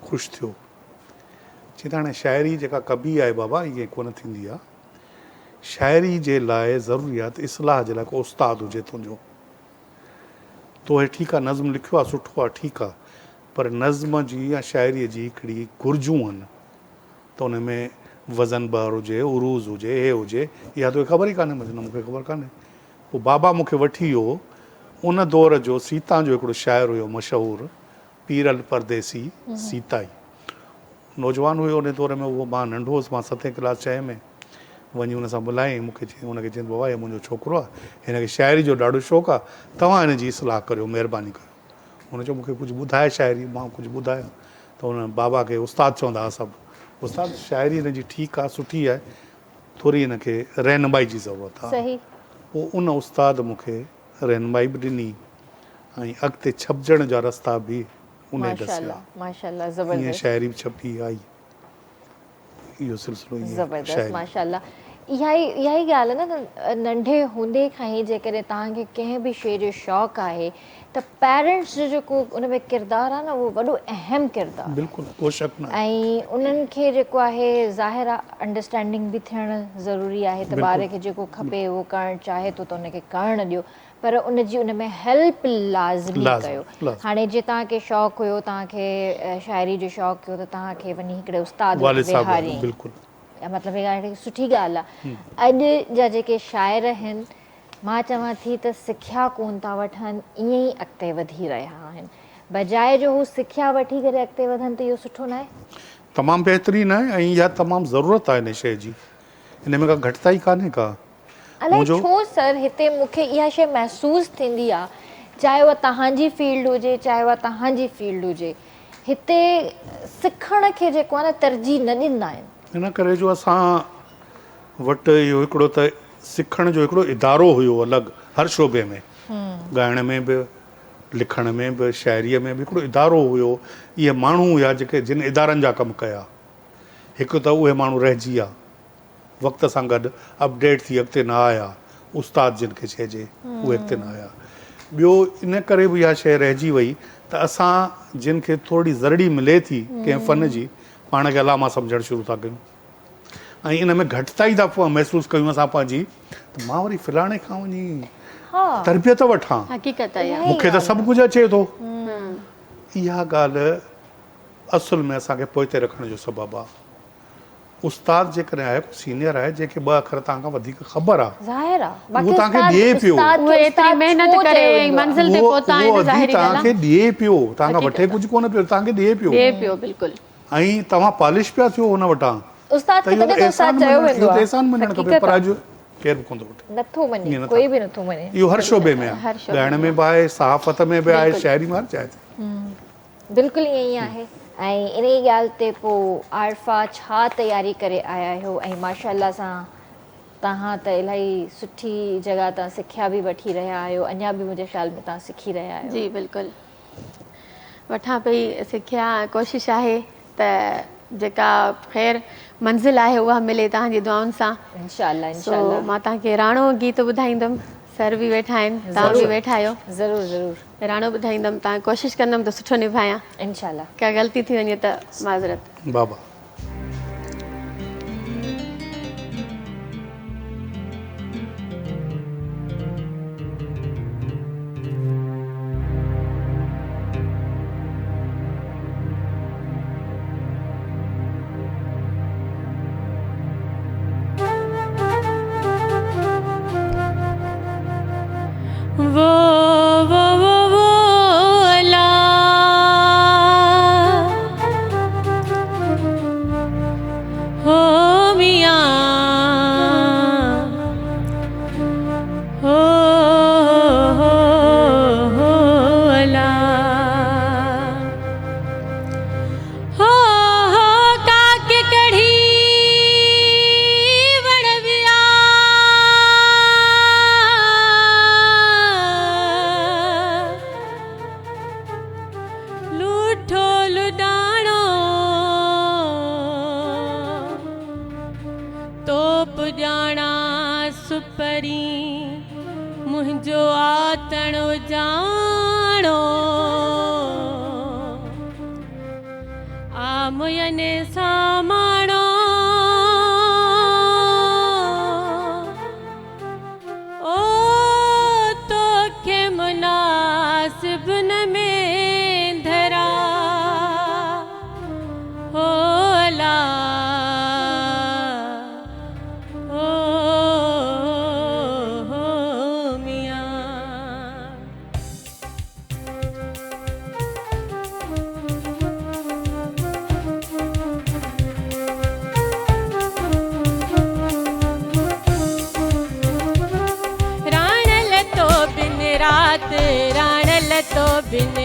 ख़ुशि थियो। चई त हाणे शाइरी जेका कबी आहे बाबा इहे कोन थींदी आहे, शाइरी जे लाइ ज़रूरी आहे त इस्लाह जे लाइ को उस्तादु हुजे तुंहिंजो। तो हे ठीकु आहे नज़्म लिखियो आहे सुठो आहे ठीकु आहे, पर नज़्म जी या शाइरीअ जी हिकिड़ी घुरिजूं आहिनि, त उन में वज़न बहर हुजे, उरूज़ हुजे, हे हुजे, इहा तोखे ख़बर ई कान्हे, मुंहिंजो मूंखे ख़बर कान्हे। पोइ बाबा मूंखे वठी वियो उन दौर जो सीता जो हिकिड़ो शाइर हुयो मशहूरु, पीर अल परदेसी सीताई। नौजवान हुयो उन दौर में, उहो मां नंढो हुउसि, मां 7 क्लास 6 में वञी हुन सां मिलायईं। मूंखे चई, हुनखे चईं बाबा इहो मुंहिंजो छोकिरो आहे, हिनखे शाइरी जो ॾाढो शौक़ु आहे, तव्हां हिन जी इस्लाह करियो, महिरबानी कयो। हुन चयो मूंखे कुझु ॿुधाए शाइरी, मां कुझु ॿुधायो त हुन बाबा खे उस्तादु चवंदा हुआ सभु। उस्तादु शाइरी हिन जी ठीकु आहे सुठी आहे, थोरी हिनखे रहनुमाई जी ज़रूरत आहे। पोइ उन उस्तादु मूंखे रहनुमाई बि ॾिनी ऐं अॻिते छपजण जा रस्ता बि उन ॾसिया। ईअं शाइरी बि छपी आई, इहो सिलसिलो ज़बरदस्त माशाल्लाह। इहा ई ॻाल्हि आहे न नंढे हूंदे खां ई जेकॾहिं तव्हांखे कंहिं बि शइ जो शौक़ु आहे त पेरेंट्स जो जेको उन में किरदारु आहे न उहो वॾो अहम किरदारु बिल्कुलु को शक न ऐं उन्हनि खे जेको आहे ज़ाहिर आहे अंडरस्टैंडिंग बि थियणु ज़रूरी आहे त ॿार खे जेको खपे उहो करणु चाहे थो त उनखे करणु ॾियो पर उनजी उन में हेल्प लाज़मी कयो। हाणे जीअं तव्हांखे शौक़ु हुयो तव्हांखे शाइरी जो शौक़ु हुयो त तव्हांखे वञी हिकिड़े उस्ताद विहारियईं, मतिलबु इहा ॾाढी सुठी ॻाल्हि आहे। अॼु जा जेके शाइर आहिनि मां चवां थी त सिखिया कोन था वठनि, ईअं ई अॻिते वधी रहिया आहिनि, बजाए जो हू सिखिया वठी करे अॻिते वधनि त इहो सुठो न आहे? तमामु बहितरीनु आहे ऐं इहा तमामु ज़रूरत आहे हिन शइ जी, हिन में का घटिताई कान्हे का। अलाए छो सर हिते मूंखे इहा शइ महसूसु थींदी आहे, चाहे उहा तव्हांजी फील्ड हुजे चाहे उहा तव्हांजी फील्ड हुजे, हिते सिखण खे जेको आहे न तरजीह न ॾींदा आहिनि। हिन करे जो असां वटि इहो हिकिड़ो त सिखण जो हिकिड़ो इदारो हुयो अलॻि हर शोबे में, ॻाइण में बि लिखण में बि शाइरीअ में बि हिकिड़ो इदारो हुयो। इहे माण्हू हुया जेके जिन इदारनि जा कमु कया, हिकु त उहे माण्हू रहिजी विया, वक़्त सां गॾु अपडेट थी अॻिते न आया, उस्ताद जिन खे चइजे उहे अॻिते न आया। ॿियो इन करे बि इहा शइ रहिजी वई त असां जिन खे थोरी ज़रड़ी मिले थी कंहिं फ़न जी, पाण खे अलामा सम्झणु शुरू था कयूं ऐं इन में घटिताई था महसूसु कयूं असां पंहिंजी, त मां वरी फलाणे खां वञी तरबियत वठां, मूंखे त सभु कुझु अचे थो। इहा ॻाल्हि असुल में असांखे पोइते रखण जो सबबु आहे। उस्ताद जेकॾहिं आहे को सीनियर आहे जंहिंखे ॿ अखर तव्हां खां वधीक ख़बर आहे, उहो तव्हांखे ॾिए पियो, तव्हांखे ॾिए पियो, तव्हां खां वठे कुझु कोन पियो, तव्हांखे ॾिए पियो ऐं तव्हां पॉलिश पिया थियो हुन वटां, त इहो एहसान मञणु खपे, पर अॼु केरु बि कोन थो वठे। इहो हर शोबे में आहे, ॻाइण में बि आहे, सहाफ़त में बि आहे, शाइरी में हर जाइ ते। बिल्कुलु ईअं ई आहे। ऐं इन ई ॻाल्हि ते पोइ आरफा छा तयारी करे आया आहियो ऐं माशाअल्लाह सां तव्हां त इलाही सुठी जॻह तां सिखिया बि वठी रहिया आहियो, अञा बि मुंहिंजे ख़्याल में तव्हां सिखी रहिया आहियो? जी बिल्कुलु, वठां पई सिखिया, कोशिशि आहे त जेका ख़ैर मंज़िल आहे उहा मिले तव्हांजी दुआउनि सां इंशाअल्लाह। इंशाअल्लाह मां तव्हांखे राणो गीत ॿुधाईंदमि, सर बि वेठा आहिनि, तव्हां बि वेठा आहियो, ज़रूरु ज़रूरु राणो ॿुधाईंदमि, तव्हां कोशिशि कंदमि त सुठो निभायां, इंशाअल्लाह। का ग़लती थी वञे त माज़रत। बाबा बिन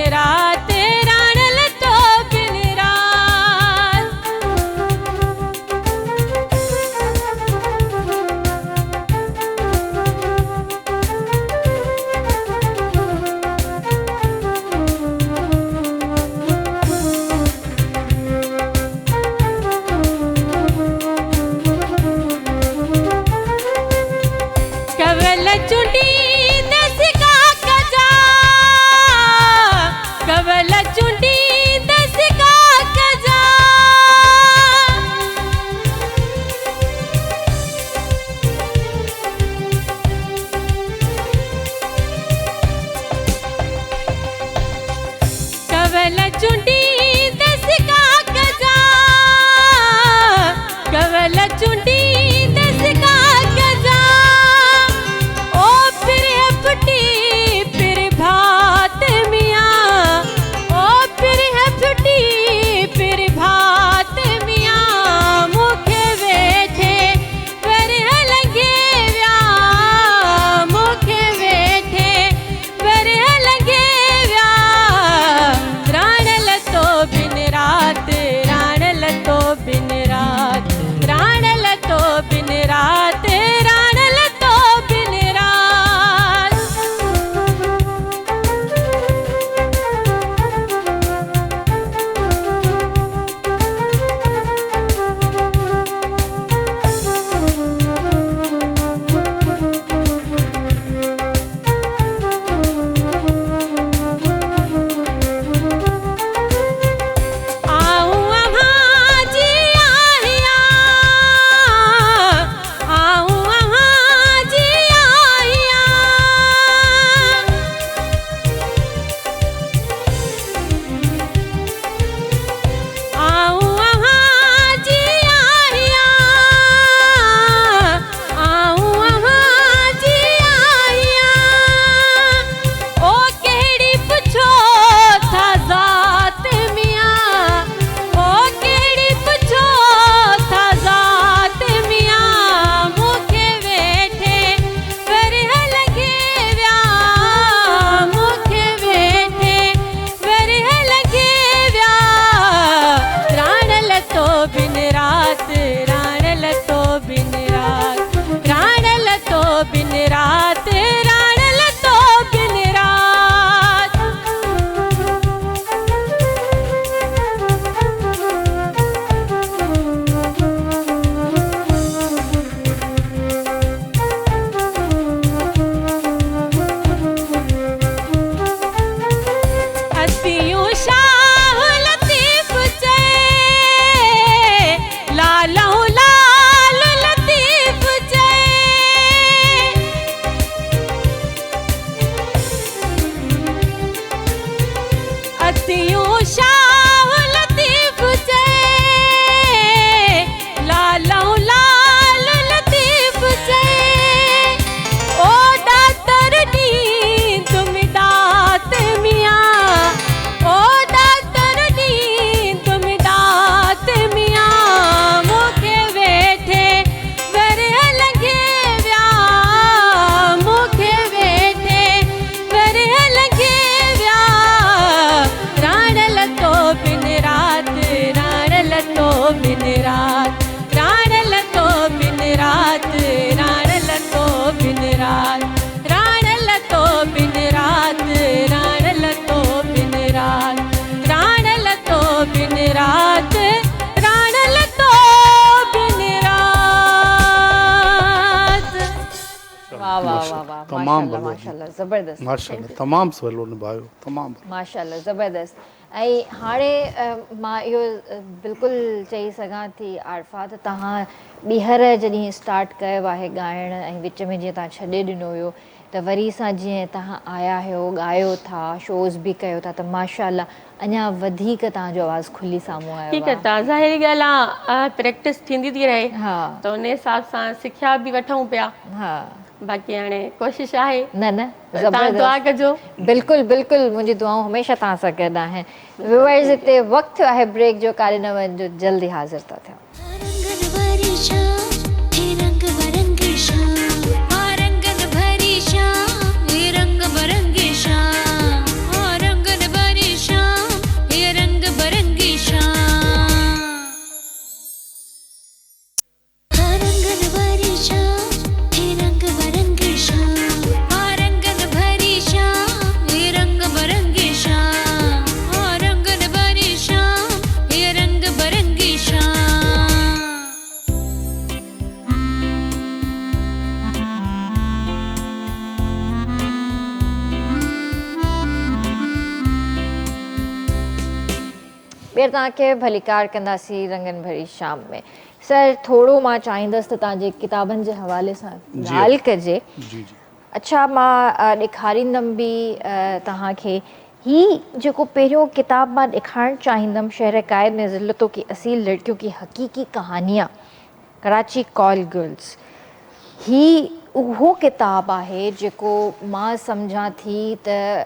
रात कवल चुंडी दस कागजा कवल चुंडी दस कागजा ओ फिर फटी फिर भात मियाँ ओ फिर फटी फिर भात मियाँ मुखे वेठे फिर लगे व्या मुखे वेठे फिर लगे व्या राण लतो बिन रात राण लतो बिन रात राण लतो बिन रात राण लतो बिन रात आऊं वहाँ जी आहिया आऊं वहाँ जी आहिया आऊं वहाँ जी आहिया आऊं वहाँ जी आहिया ओ केड़ी पुछो था ज़ात मियाँ ओ केड़ी पुछो था ज़ात मियाँ मुखे वेठे फिर लगे व्या मुखे वेठे फिर लगे व्या राण लतो बिन रात राण लतो बिन रात राण लतो बिन रात राण लतो बिन रात असियूं शाह लतीफ़ चए लालऊं लाल लतीफ़ चए असियूं शाह लतीफ़ चए लालऊं लाल लतीफ़ चए ओ दातर नी तुम दात मियाँ ओ दातर नी तुम दात मियाँ मुखे वेठे फिर लगे व्या मुखे वेठे फिर लगे व्या राण लतो बिन रात राण लतो बिन रात राण लतो बिन रात राण लतो बिन रात राण लतो बिन रात राण लतो बिन रात राण लतो बिन रात राण लतो बिन रात वाह वाह वाह वाह तमामु माशाल्लाह भलो। माशाल्लाह ज़बरदस्त माशाल्लाह तमामु सवलो निभायो तमामु माशाल्लाह ज़बरदस्त ऐं हाणे मां इहो बिल्कुलु चई सघां थी आरफा त तव्हां ॿीहर जॾहिं स्टार्ट कयो आहे ॻाइणु ऐं विच में जीअं तव्हां छॾे ॾिनो हुयो त वरी सां जीअं तव्हां आया आहियो ॻायो था शोज़ बि कयो था त माशाल्लाह अञा वधीक तव्हांजो आवाज़ु खुली साम्हूं आयो ठीकु आहे आहे तव्हां ज़ाहिरी ॻाल्हि आहे प्रैक्टिस थींदी थी रहे हा त उन हिसाब सां सिखिया बि वठूं पिया हा बाक़ी हाणे कोशिशि आहे न न तव्हां दुआ ज़बरदस्त कजो बिल्कुलु बिल्कुलु मुंहिंजी दुआऊं हमेशह तव्हां सां गॾु आहिनि व्यूअर्स हिते वक़्तु आहे ब्रेक जो काॾे न वञिजो जल्दी हाज़िर था थियूं रंगन भरी शाम हे रंग बरंगी शाम आ रंगन भरी शाम हे रंग बरंगी शाम आ रंगन भरी शाम हे रंग बरंगी शाम आ रंगन भरी शाम हे रंग बरंगी शाम आ रंगन भरी शाम हे रंग बरंगी शाम आ रंगन भरी शाम हे रंग बरंगी शाम ॿीहर तव्हांखे भलीकार कंदासीं रंगनि भरी शाम में सर थोरो मां चाहींदसि त तव्हांजे किताबनि जे हवाले सां जी। ॻाल्हि कजे जी जी अच्छा मां ॾेखारींदमि बि तव्हांखे ही जेको पहिरियों किताब मां ॾेखारणु चाहींदमि, शहर कायद में ज़िल्लतों की असील लड़कियों की हक़ीक़ी कहानियाँ, कराची कॉल गर्ल्स, ही उहो किताब आहे जेको मां सम्झां थी त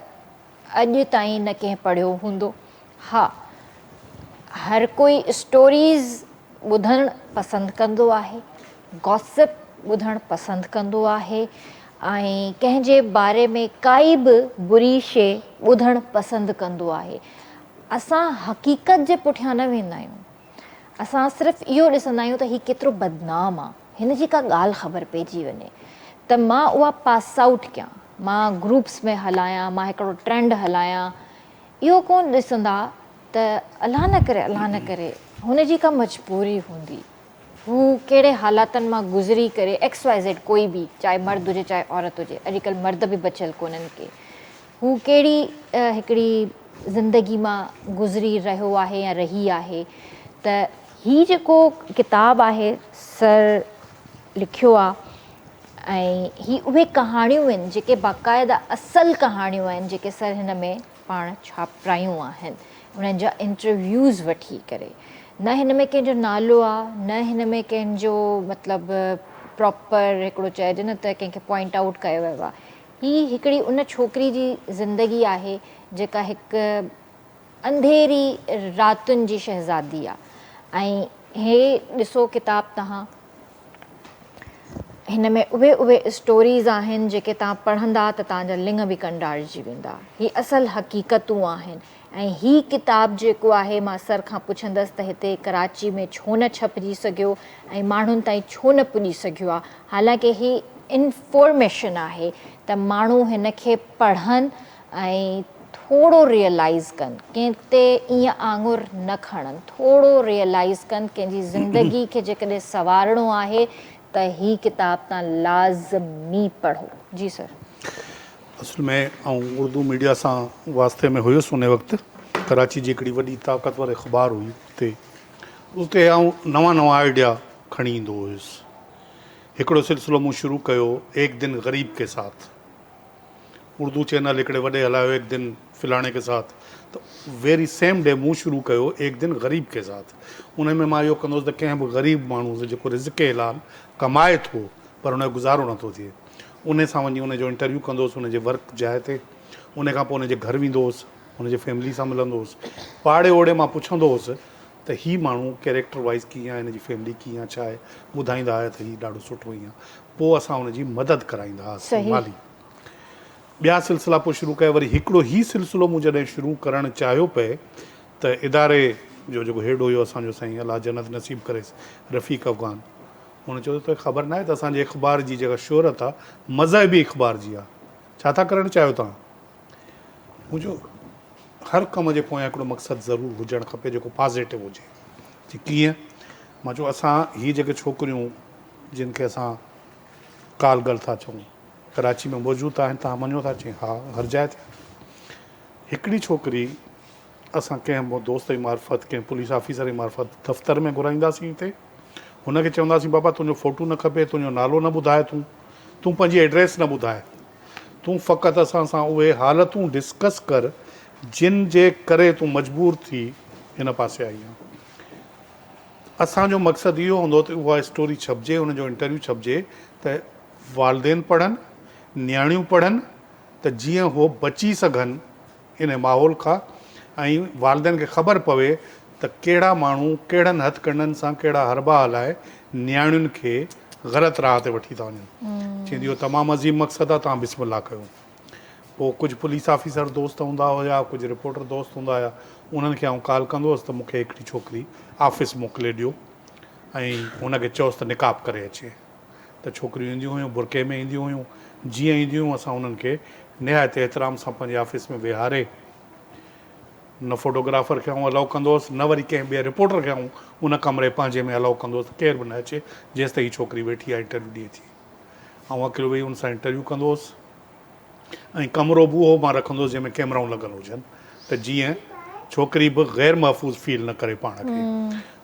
अॼु ताईं न कंहिं पढ़ियो हूंदो। हा, हर कोई स्टोरीज़ ॿुधणु पसंदि कंदो आहे, गॉसिप ॿुधणु पसंदि कंदो आहे, ऐं कंहिंजे बारे में काई बि बुरी शइ ॿुधणु पसंदि कंदो आहे। असां हक़ीक़त जे पुठियां न वेंदा आहियूं, असां सिर्फ़ु इहो ॾिसंदा आहियूं त हीउ केतिरो बदनाम आहे, हिन जी का ॻाल्हि ख़बर पइजी वञे त मां उहा पास आउट कयां, मां ग्रुप्स में हलायां, मां हिकिड़ो ट्रेंड हलायां। इहो कोन ॾिसंदा त अलाह न करे हुन जी का मजबूरी हूंदी, हू कहिड़े हालातनि मां गुज़री करे XYZ कोई बि, चाहे मर्द हुजे चाहे औरत हुजे, अॼुकल्ह मर्द बि बचियल कोन्हनि के, हू कहिड़ी हिकिड़ी ज़िंदगी मां गुज़री रहियो आहे या रही आहे। त ही जेको किताब आहे सर लिखियो आहे, ऐं ही उहे कहाणियूं आहिनि जेके बाक़ाइदा असल कहाणियूं आहिनि जेके सर हिन में पाण छापरायूं आहिनि, उन्हनि जा इंटरव्यूज़ वठी करे। न हिन में कंहिंजो नालो आहे, न हिन में कंहिंजो मतिलबु प्रॉपर हिकिड़ो चइजे न त कंहिंखे पॉइंट आउट कयो वियो आहे। ही हिकिड़ी उन छोकिरी जी ज़िंदगी आहे जेका हिकु अंधेरी रातुनि जी शहज़ादी आहे। ऐं हे ॾिसो किताब तव्हां, हिन में उहे स्टोरीज़ आहिनि जेके तव्हां पढ़ंदा त तव्हांजा लिङ बि कंडारजी वेंदा। ही असल हक़ीक़तूं आहिनि। ऐं ही किताब जेको आहे, मां सर खां पुछंदसि त हिते कराची में छो न छपिजी सघियो ऐं माण्हुनि ताईं छो न पुॼी सघियो आहे। हालांकि ही इंफॉर्मेशन आहे त माण्हू हिन खे पढ़नि ऐं थोरो रियलाइज़ कनि, कंहिं ते ईअं आङुर न खणनि, थोरो रियलाइज़ कनि। कंहिंजी ज़िंदगी खे जेकॾहिं संवारणो आहे त ही किताब तव्हां लाज़मी पढ़ो। जी सर। असल में ऐं उर्दू मीडिया सां वास्ते में हुयुसि उन वक़्तु, कराची जी हिकिड़ी वॾी ताक़तवर अख़बार हुई उते आउं नवां आइडिया खणी ईंदो हुयुसि। हिकिड़ो सिलसिलो मूं शुरू कयो, एक दिन ग़रीब के साथ, उर्दू चैनल हिकिड़े वॾे हलायो एक दिन फिलाणे के साथ, त वेरी सेम डे मूं शुरू कयो एक दिन ग़रीब के साथ। उन में मां इहो कंदोसि त कंहिं बि ग़रीब माण्हू जेको रिज़्क़ हलाल कमाए थो पर उनजो गुज़ारो नथो थिए, उन सां वञी उनजो इंटरव्यू कंदोसि उनजे वर्क जाइ ते। उन खां पोइ उनजे घर वेंदो हुउसि, उनजे फैमिली सां मिलंदो हुउसि, पाड़े ओड़े मां पुछंदो हुउसि त हीउ माण्हू कैरेक्टर वाइज़ कीअं आहे, हिनजी फैमिली कीअं आहे, छा आहे, ॿुधाईंदा हुआ त हीउ ॾाढो सुठो ईअं। पोइ असां हुनजी मदद कराईंदा हुआसीं माली। ॿिया सिलसिला पोइ शुरू कया। वरी हिकिड़ो ई सिलसिलो मूं जॾहिं शुरू करणु चाहियो पए त इदारे जो जेको हेड हुयो असांजो, साईं अलाह जन्नत नसीब करेसि, रफ़ीक अफ़गान, हुन चयो त ख़बर न आहे त असांजे अख़बार जी जेका शोहरत आहे मज़हबी अख़बार जी आहे, छा था करणु चाहियो तव्हां? मुंहिंजो हर कम जे पोयां हिकिड़ो मक़सदु ज़रूरु हुजणु खपे जेको पॉज़िटिव हुजे। जी कीअं? मां चयो असां हीअ जेके छोकिरियूं जिन खे असां काल गर्ल था चऊं कराची में मौजूदु आहिनि, तव्हां मञो था चई हा हर जाइ ते। हिकिड़ी छोकिरी असां कंहिं दोस्त जी मार्फत, कंहिं पुलिस ऑफिसर जी मार्फत दफ़्तर में घुराईंदासीं हिते, हुनखे चवंदासीं बाबा तुंहिंजो फ़ोटू न खपे, तुंहिंजो नालो न ॿुधाए, तूं पंहिंजी एड्रेस न ॿुधाए, तूं फ़क़ति असां सां उहे हालतूं डिस्कस कर जिन जे करे तूं मजबूर थी हिन पासे आई आहे। असांजो मक़सदु इहो हूंदो त उहा स्टोरी छपिजे, हुनजो इंटरव्यू छपिजे त वालदेन पढ़नि, नियाणियूं पढ़नि, त जीअं उहो बची सघनि इन माहौल खां, ऐं वालदेन खे ख़बर पवे त कहिड़ा माण्हू कहिड़नि हथकंडनि सां कहिड़ा हरबा हलाए नियाणियुनि खे ग़लति राह ते वठी था वञनि। चवंदी इहो तमामु अज़ीम मक़सदु आहे, तव्हां बिस्मिल्लाह कयो। पोइ कुझु पुलिस ऑफिसर दोस्त हूंदा हुया, कुझु रिपोर्टर दोस्त हूंदा हुया, उन्हनि खे आउं कॉल कंदो हुउसि त मूंखे हिकिड़ी छोकिरी ऑफिस मोकिले ॾियो ऐं हुनखे चयोसि त निकाब करे अचे। त छोकिरियूं ईंदियूं हुयूं, बुरके में ईंदियूं हुयूं, जीअं ईंदियूं हुयूं असां उन्हनि खे निहायत एतिराम सां पंहिंजे ऑफिस में वेहारे, न फोटोग्राफर खे आउं अलाउ कंदो हुउसि, न वरी कंहिं ॿिए रिपोर्टर खे आउं उन कमरे पंहिंजे में अलाउ कंदो हुउसि, केर बि न अचे जेसि ताईं हीअ छोकिरी वेठी आहे इंटरव्यू ॾिए थी। ऐं अकेलो वेही हुन सां इंटरव्यू कंदो हुउसि, ऐं कमिरो बि उहो मां रखंदो हुउसि जंहिंमें कैमराऊं लॻल हुजनि त जीअं छोकिरी बि ग़ैर महफ़ूज़ फील न करे पाण खे।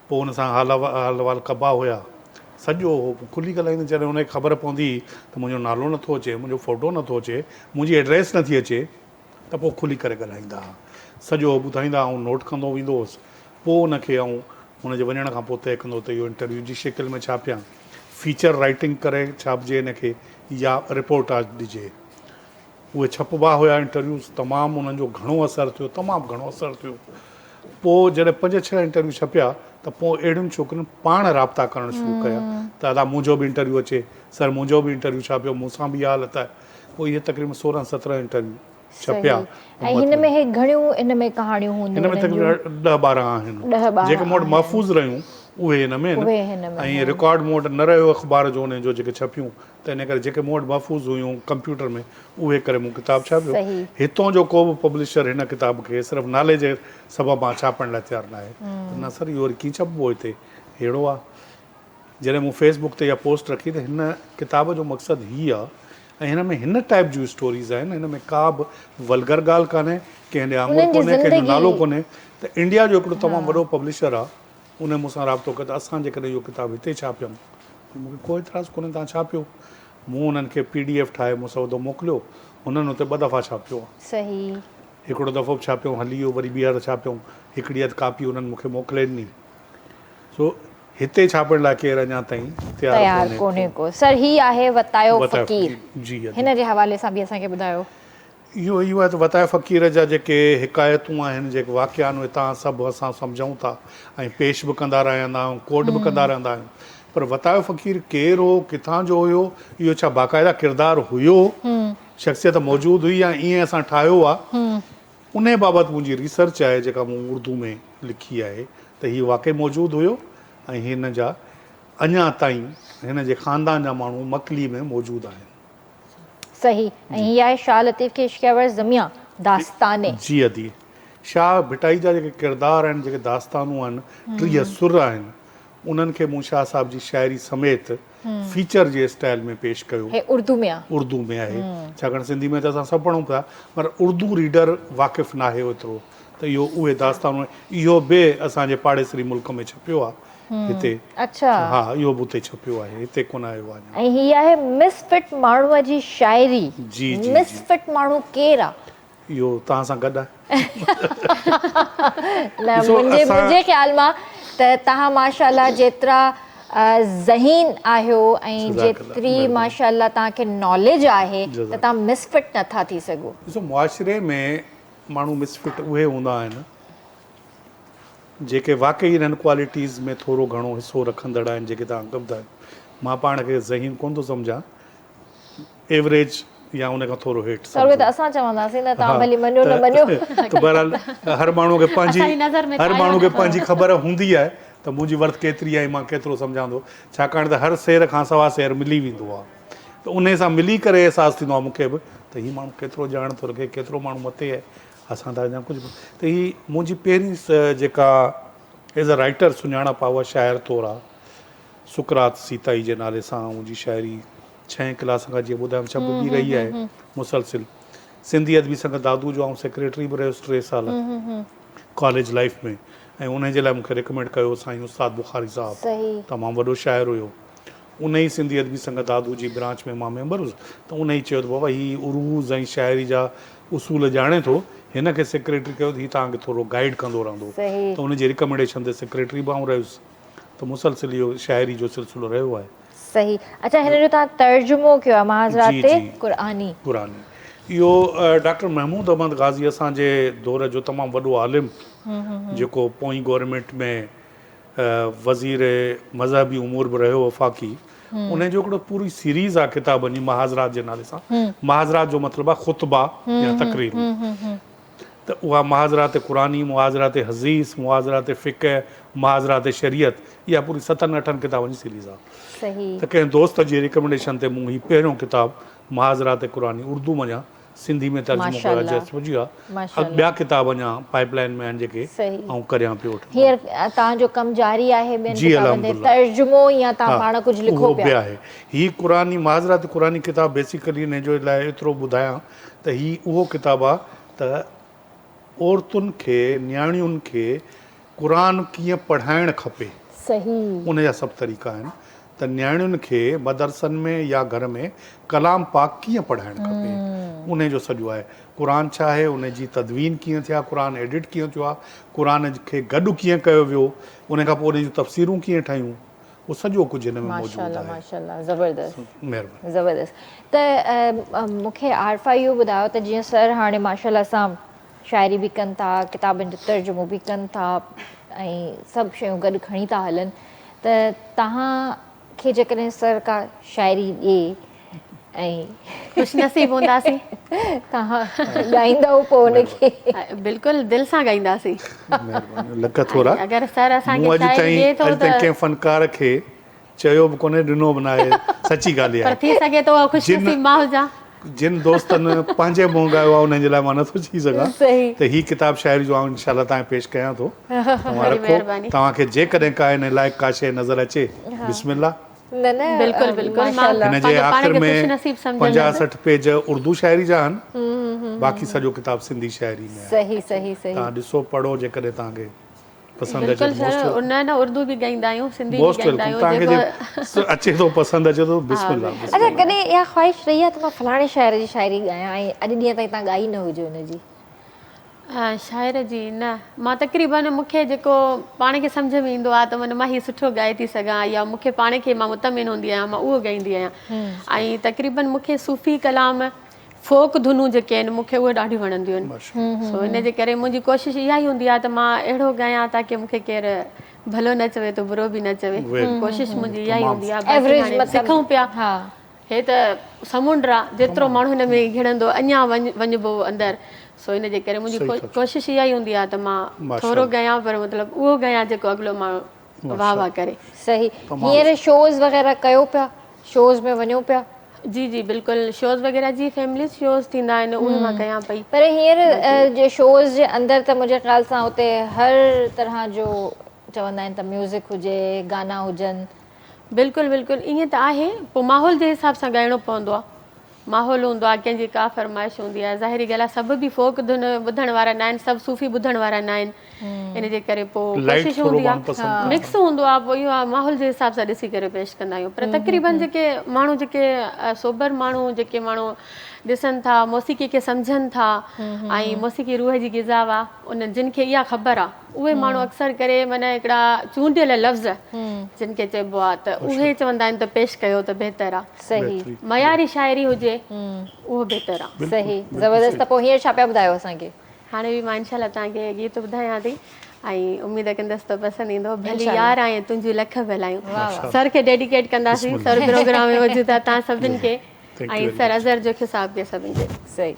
पोइ हुन सां हाल अहिवाल कबा हुया, सॼो खुली ॻाल्हाईंदो। जॾहिं हुनखे ख़बर पवंदी त मुंहिंजो नालो नथो अचे, मुंहिंजो फ़ोटो नथो अचे, मुंहिंजी एड्रेस नथी अचे, त पोइ खुली करे ॻाल्हाईंदा हुआ, सॼो ॿुधाईंदा, ऐं नोट कंदो वेंदो हुउसि। पोइ उनखे हुनजे वञण खां पोइ तइ कंदो त इहो इंटरव्यू जी शिकिल में छापियां, फीचर राइटिंग करे छापिजे हिनखे, या रिपोर्टाज ॾिजे। उहे छपबा हुया इंटरव्यूज़, तमामु उन्हनि जो घणो असरु थियो, तमामु घणो असरु थियो। पोइ जॾहिं 5-6 इंटरव्यू छपिया त पोइ अहिड़ियुनि छोकिरियुनि पाण राब्ता करणु शुरू कया त दादा मुंहिंजो बि इंटरव्यू अचे, सर मुंहिंजो बि इंटरव्यू छापियो, मूंसां बि इहा हालत आहे। पोइ इहे तक़रीबन 16-17 इंटरव्यू छपिया। ऐं हिन में हे घणियूं इन में कहाणियूं हूंदियूं हिन में तक़रीबन 10-12 आहिनि, जेके मूं वटि महफ़ूज़ रहियूं उहे हिन में आहिनि, ऐं रिकॉर्ड मूं वटि न रहियो अख़बार जो उन जो जेके छपियूं, त इन करे जेके मूं वटि महफ़ूज़ हुयूं कंप्यूटर में उहे करे मूं किताबु छापियो। हितां जो को बि पब्लिशर हिन किताब खे सिर्फ़ु नाले जे सबबु मां छापण लाइ तयारु न आहे। न सर इहो वरी कीअं छपिबो हिते, अहिड़ो आहे। जॾहिं मूं फेसबुक ते इहा पोस्ट रखी त हिन किताब जो मक़सदु हीअ आहे, ऐं हिन में हिन टाइप जूं स्टोरीज़ आहिनि, हिन में का बि वल्गर ॻाल्हि कान्हे, कंहिं ॾे आङुर कोन्हे, कंहिंजो नालो कोन्हे। त इंडिया जो हिकिड़ो तमामु वॾो पब्लिशर आहे, उन मूंसां राब्तो कयो त असां जेकॾहिं इहो किताबु हिते छापियऊं, मूंखे कोई इतराज़ु कोन्हे, तव्हां छापियो। मूं उन्हनि खे PDF ठाहे मूं सौदो मोकिलियो, हुननि हुते 2 दफ़ा छापियो आहे। हिकिड़ो दफ़ो बि छापियऊं, हली वियो, वरी ॿीहर छापियऊं, हिकिड़ी अधु कापी उन्हनि मूंखे मोकिले ॾिनी। सो हिते छापण लाइ केरु अञा ताईं तयारु कोन्हे को। सर ही आहे वतायो फ़क़ीर, जी हिन जे हवाले सां बि असांखे ॿुधायो। इहो आहे त वतायो फ़क़ीर जा जेके हिकायतूं आहिनि, जेके वाक़िया आहिनि, उहे तव्हां सभु असां सम्झूं था ऐं पेश बि कंदा रहंदा आहियूं, कोट बि कंदा रहंदा आहियूं। पर वतायो फ़क़ीर केरु हो, किथां जो हुयो, इहो छा बाक़ाइदा किरदारु हुयो, शख़्सियत मौजूदु हुई, या ईअं असां ठाहियो आहे, उन बाबति मुंहिंजी रिसर्च आहे जेका मूं उर्दू में लिखी आहे, त हीउ वाक़ई मौजूदु हुयो ऐं हिन जा अञा ताईं हिन जे ख़ानदान जा माण्हू मकली में मौजूदु आहिनि। सही। ऐं हीअ आहे शाह लतीफ़ किश्कियावर ज़मिया दास्ताने। जी अदी शाह भिटाई जा जेके किरदार आहिनि, जेके दास्तानूं आहिनि, 30 सुर आहिनि, उन्हनि खे मूं शाह साहिब जी शाइरी समेत फीचर जे स्टाइल में पेश कयो। उर्दू में आहे, उर्दू में आहे, छाकाणि सिंधी में त असां सभु पढ़ूं पिया, पर उर्दू रीडर वाक़िफ़ न आहे एतिरो, त इहो उहे दास्तान, इहो बि असांजे पाड़ेसरी मुल्क में छपियो आहे हिते। अच्छा, हा, इहो बि हुते छपियो आहे, हिते कोन आयो आहे। ऐं हीअ आहे मिसफिट माण्हूअ जी शाइरी। जी जी, मिसफिट माण्हू केरु आहे? इहो तव्हां सां गॾु आहे। न, मुंहिंजे ख़्याल मां त तव्हां माशाअल्लाह जेतिरा ज़हीन आहियो ऐं जेतिरी माशाअल्लाह तव्हांखे नॉलेज आहे, त तव्हां मिसफिट नथा थी सघो। ॾिसो, मुआशिरे में माण्हू मिसफिट उहे हूंदा आहिनि जेके वाक़ई हिननि क्वालिटीज़ में थोरो घणो हिसो रखंदड़ आहिनि, जेके तव्हां कंदा आहियो। मां पाण खे ज़हीन कोन थो सम्झां, एवरेज या उन खां थोरो हेठि। सर त असां चवंदासीं न, तव्हां भली मञो न मञो। त बहरहाल हर माण्हूअ खे पंहिंजी ख़बर हूंदी आहे त मुंहिंजी वर्थ केतिरी आहे, मां केतिरो सम्झां थो, छाकाणि त हर सेर खां सवा सेर मिली वेंदो आहे, त उन सां मिली करे अहसासु थींदो आहे मूंखे बि त हीउ माण्हू केतिरो ॼाण थो रखे, केतिरो माण्हू मथे आहे, असां त अञा कुझु। त हीअ मुंहिंजी पहिरीं जेका एज़ अ राइटर सुञाणप आहे, उहा शाइर तौरु आहे। सुकरात सीताई जे नाले सां मुंहिंजी शाइरी 6 क्लास खां जीअं ॿुधायमि छपी रही आहे मुसलसिल। सिंधी अदबी संघ दादू जो सेक्रेटरी बि रहियुसि 3 साल कॉलेज लाइफ में, ऐं उन जे लाइ मूंखे रिकमेंड कयो साईं उस्ताद बुखारी साहिबु, तमामु वॾो शाइर हुयो। उन ई सिंधी अदबी संघ दादू जी ब्रांच में मां मेंबर हुउसि, त उन ई चयो त बाबा हीअ उरूज़ ऐं शाइरी जा उसूल ॼाणे थो, हिन खे सेक्रेटरी कयो त हीअ तव्हांखे थोरो गाइड कंदो रहंदो, त उनजी रिकमेंडेशन ते सेक्रेटरी बि आउं रहियुसि, त मुसलसिल इहो शाइरी जो सिलसिलो रहियो आहे। सही। अच्छा, हिन जो तव्हां तर्जुमो कयो आहे महाज़रात क़ुरानी। इहो डॉक्टर महमूद अहमद गाज़ी असांजे दौर जो तमामु वॾो आलिम, जेको पोइ गवर्नमेंट में वज़ीर मज़हबी उमूर बि रहियो, वफ़ाक़ी। उन जो हिकिड़ो पूरी सीरीज़ आहे किताबनि जी महाज़रात जे नाले सां। महाज़रात जो मतिलबु आहे ख़ुतबा या तक़रीर। त उहा महाज़रात क़ुरानी, मुहाज़रात हज़ीस, मुहाज़रात फ़िक़ह, मुहाज़रात शरीयत, इहा पूरी 7-8 किताबनि जी सीरीज़ आहे। त कंहिं दोस्त जी रिकमेंडेशन ते मूं हीउ पहिरियों किताबु महाज़रात क़ुरानी उर्दू मञा सिंधी में तर्जुमो कयो आहे। ॿिया किताब अञा पाइपलाइन में आहिनि जेके ऐं करियां पियो। हींअर तव्हांजो कमु जारी आहे तर्जुमो या तव्हां पाण कुझु लिखो पिया? आहे हीअ क़ुरानी महाज़रात क़ुरानी किताब बेसिकली हिन जो लाइ एतिरो ॿुधायां त हीअ उहो किताबु आहे त औरतुनि खे, न्याणियुनि खे क़ुरान कीअं पढ़ाइणु खपे, सही, उन जा सभु तरीक़ा आहिनि। त न्याणियुनि खे मदरसनि में या घर में कलाम पाक कीअं पढ़ाइणु खपे, उन जो सॼो आहे। क़ुरान छा आहे, उन जी तदवीन कीअं थिया, क़ुरान एडिट कीअं थियो आहे, क़ुरान खे गॾु कीअं कयो वियो, उन खां पोइ उन जूं तफ़सीरूं कीअं ठाहियूं, उहो सॼो कुझु हिन में मौजूदु आहे। माशाल्लाह, ज़बरदस्त, महिरबानी। ज़बरदस्त। त मूंखे आरफा इहो ॿुधायो त जीअं सर हाणे माशाल्लाह सां शाइरी बि कनि था, किताबनि जो तर्जुमो बि कनि था ऐं सभु शयूं गॾु खणी था हलनि, त तव्हांखे जेकॾहिं सर का शाइरी ॾिए ऐं ख़ुशि नसीब हूंदासीं, तव्हां ॻाईंदव पोइ हुनखे? बिल्कुलु दिलि सां ॻाईंदासीं। महिरबानी, लख थोरा। अगरि सर असांखे मूं अॼु शाइरी ॾिए थो ताईं त कंहिं फनकार खे चयो बि कोन्हे, ॾिनो बि न आहे, सची ॻाल्हि पर आहे। थी सघे थो ख़ुशि नसीब मां हुजां। जिन दोस्तनि पंहिंजे मुंहुं ॻायो आहे उन्हनि जे लाइ मां नथो चई सघां सही। त हीअ किताब शाइरी जो आउं इंशाल्लाह तव्हां पेश कयां थो। तव्हां रखो, महिरबानी। तव्हांखे जेकॾहिं का इन लाइक़ु का शइ नज़र अचे, बिस्मिल्लाह। न बिल्कुलु बिल्कुलु, माशाल्लाह। हिन जे पंहिंजो पाण आख़िर खे में ख़ुशि नसीब सम्झंदड़। 50-60 पेज उर्दू शाइरी जा आहिनि, बाक़ी सॼो किताब सिंधी शाइरी में आहे। सही सही सही। तव्हां ॾिसो, पढ़ो, जेकॾहिं तव्हांखे पसंदि बिल्कुलु अचे सर, न न उर्दू बि ॻाईंदा आहियूं, सिंधी बि मोस्ट ॻाईंदा वेलकम। आहियूं। तव्हांखे जे अचे थो, पसंदि अचे थो, बिस्मिल्लाह। अच्छा, कॾहिं इहा ख़्वाहिश रही आहे त मां फलाणे शाइर जी शाइरी ॻायां ऐं अॼु ॾींहं ताईं तव्हां ॻाई न हुजे हुनजी? शाइर जी न, मां तक़रीबन मूंखे जेको पाण खे सम्झ में ईंदो आहे त मन मां हीउ सुठो ॻाए थी सघां, या मूंखे पाण खे मां मुतमिन हूंदी आहियां, मां उहो ॻाईंदी आहियां। ऐं तक़रीबन मूंखे सूफ़ी कलाम, फोक धुनूं जेके आहिनि, मूंखे उहे ॾाढियूं वणंदियूं आहिनि। सो इन जे करे मुंहिंजी कोशिशि इहा ई हूंदी आहे त मां अहिड़ो ॻायां ताकी मूंखे केरु भलो न चवे त बुरो बि न चवे। कोशिशि मुंहिंजी इहा ई हूंदी आहे। एवरेज हाणे मतिलबु सिखूं पिया, हा। हे त समुंड आहे, जेतिरो माण्हू हिन में घिड़ंदो अञा वञिबो अंदरि। सो इन जे करे मुंहिंजी कोशिशि इहा ई हूंदी आहे त मां थोरो ॻायां, पर मतिलबु उहो ॻायां जेको अॻिलो माण्हू वाह वाह करे। सही। हींअर शोज़ वग़ैरह कयो पिया, शोज़ में वञो पिया? जी जी बिल्कुलु, शोज़ वग़ैरह जी फैमिली शोज़ थींदा आहिनि, उहे मां कयां पई। पर हींअर जे शोज़ जे अंदरि त मुंहिंजे ख़्याल सां उते हर तरह जो चवंदा आहिनि त म्यूज़िक हुजे, गाना हुजनि। बिल्कुलु बिल्कुलु, ईअं त आहे, पोइ माहौल जे हिसाब सां ॻाइणो पवंदो आहे। माहौल हूंदो आहे, कंहिंजी का फरमाइश हूंदी आहे। ज़ाहिरी ॻाल्हि आहे, सभु बि फोक धुन ॿुधण वारा न आहिनि, सभु सूफ़ी ॿुधण वारा न आहिनि। इन जे करे पोइ कोशिशि हूंदी आहे, मिक्स हूंदो आहे। पोइ इहो आहे, माहौल जे हिसाब सां ॾिसी करे पेश कंदा आहियूं। पर तक़रीबन जेके माण्हू, जेके सोबर माण्हू, जेके माण्हू ॾिसनि था, मौसीक़ी खे सम्झनि था, ऐं मौसीक़ी रूह जी ग़िज़ा आहे, उन्हनि जिन खे इहा ख़बर आहे, उहे माण्हू अक्सर करे माना हिकिड़ा चूंडियल लफ़्ज़ जिन खे चइबो आहे, त उहे चवंदा आहिनि त पेश कयो त बहितर आहे। सही। मयारी शाइरी हुजे उहो बहितर आहे। सही, ज़बरदस्त। त पोइ हींअर छा पिया ॿुधायो असांखे? हाणे बि मां इनशाल्लाह तव्हांखे गीत ॿुधायां थी, ऐं उमेद कंदसि त पसंदि ईंदो। भली यार आए तुंहिंजूं लख भलायूं, सर खे डेडिकेट कंदासीं। सर प्रोग्राम में मौजूदु आहे तव्हां सभिनि खे, ऐं सर अज़हर जो खिसाब खे सभिनि खे। सही।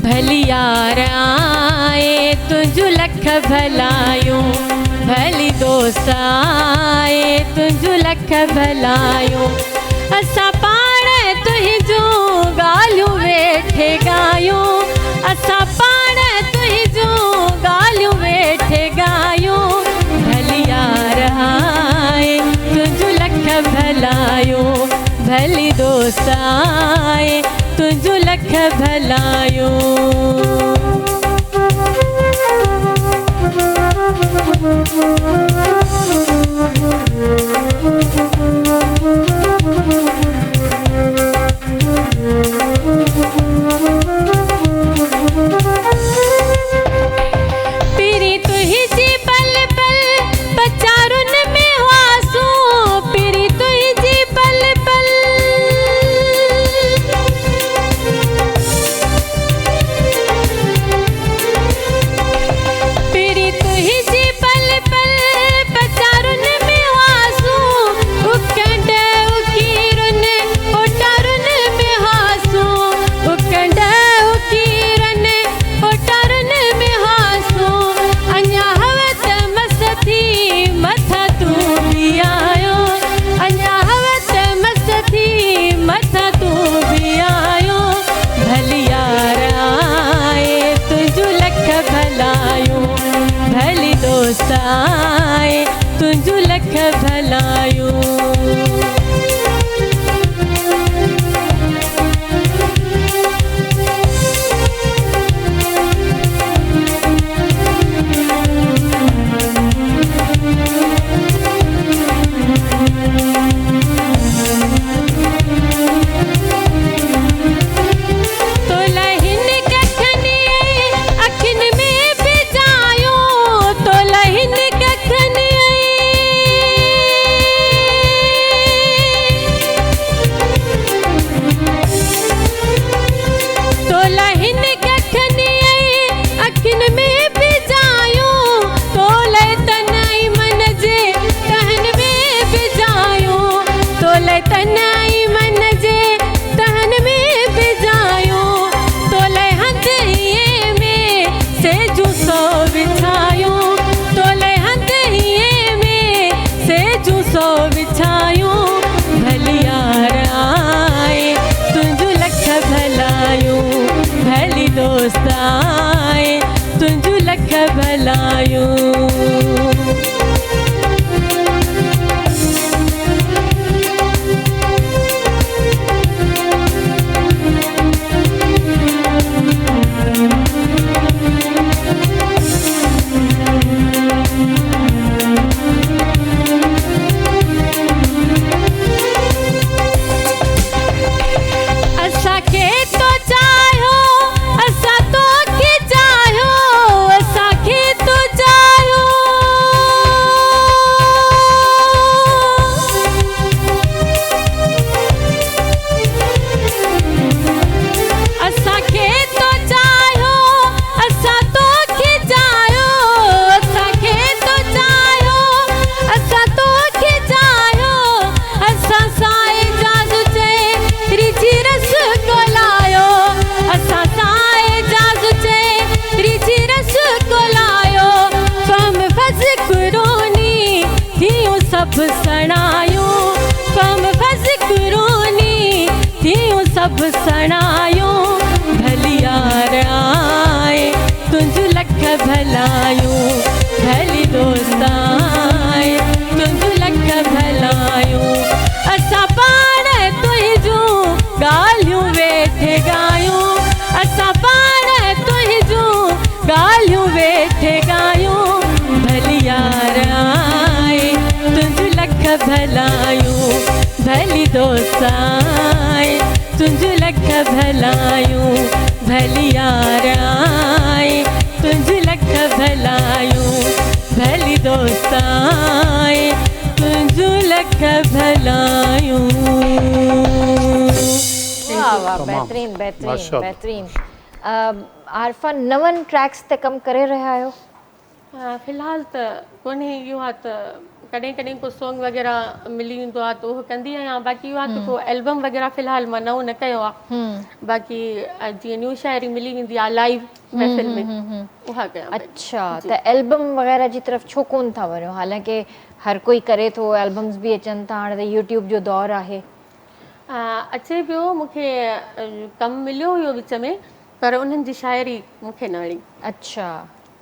भली यार आए तुंहिंजूं लख भलायूं, भली दोस्त आए तुंहिंजूं लख भलायूं, असां पाण तुंहिंजूं ॻाल्हियूं वेठे ॻायूं, असां पाण तुंहिंजूं ॻाल्हियूं वेठे ॻायूं। भली यार आए तुंहिंजूं लख भलायूं, भली दोस्त आए तुंहिंजूं लख भलायूं। पीरी तुंहिंजी पल पल पचारुन में हुआसूं, पीरी तुंहिंजी पल पल, पीरी तुंहिंजी पल पल तोले तनाई मन जे तहन में बिजायो तोले हंधिए में सेजू सो बिछायो तोले हंधिए में सेजू सो बिछायो भलियार आए तुंजू लख भलायो भली दोस्त आए तुंजू लख भलायो सब सणायो कम फस करोनी थियूं सब सणायो भलियार आए तुंज लख भलायो भली दोस्त आए तुंज लख भलायो असां पाण तुंहिंजूं ॻाल्हियूं वेठे ॻायूं असां पाण तुंहिंजूं ॻाल्हियूं वेठे ॻायूं भलियार आए तुंज लख भलायूं भली दोस्त आए तुंज लख भलायूं भलियार आए तुंज लख भलायूं भली दोस्त आए तुंज लख भलायूं वाह वाह बेहतरीन बेहतरीन माशाअल्लाह। बेहतरीन आरफा नवन ट्रैक्स ते कम करे रहिया आहियो फ़िलहाल त कोन्हे इहो आहे त कॾहिं कॾहिं को सॉन्ग वग़ैरह मिली वेंदो आहे त उहो कंदी आहियां बाक़ी इहो आहे त को एल्बम वग़ैरह फ़िलहाल मां नओं न कयो आहे बाक़ी जीअं न्यू शाइरी मिली वेंदी आहे लाइव महफ़िल में उहा कयां पई। अच्छा त एल्बम वग़ैरह जी तरफ़ छो कोन था वञो हालांकि हर कोई करे थो एल्बम्स बि अचनि था हाणे त यूट्यूब जो दौर आहे अचे पियो मूंखे कमु मिलियो हुयो विच में पर उन्हनि जी शाइरी मूंखे न वणी अच्छा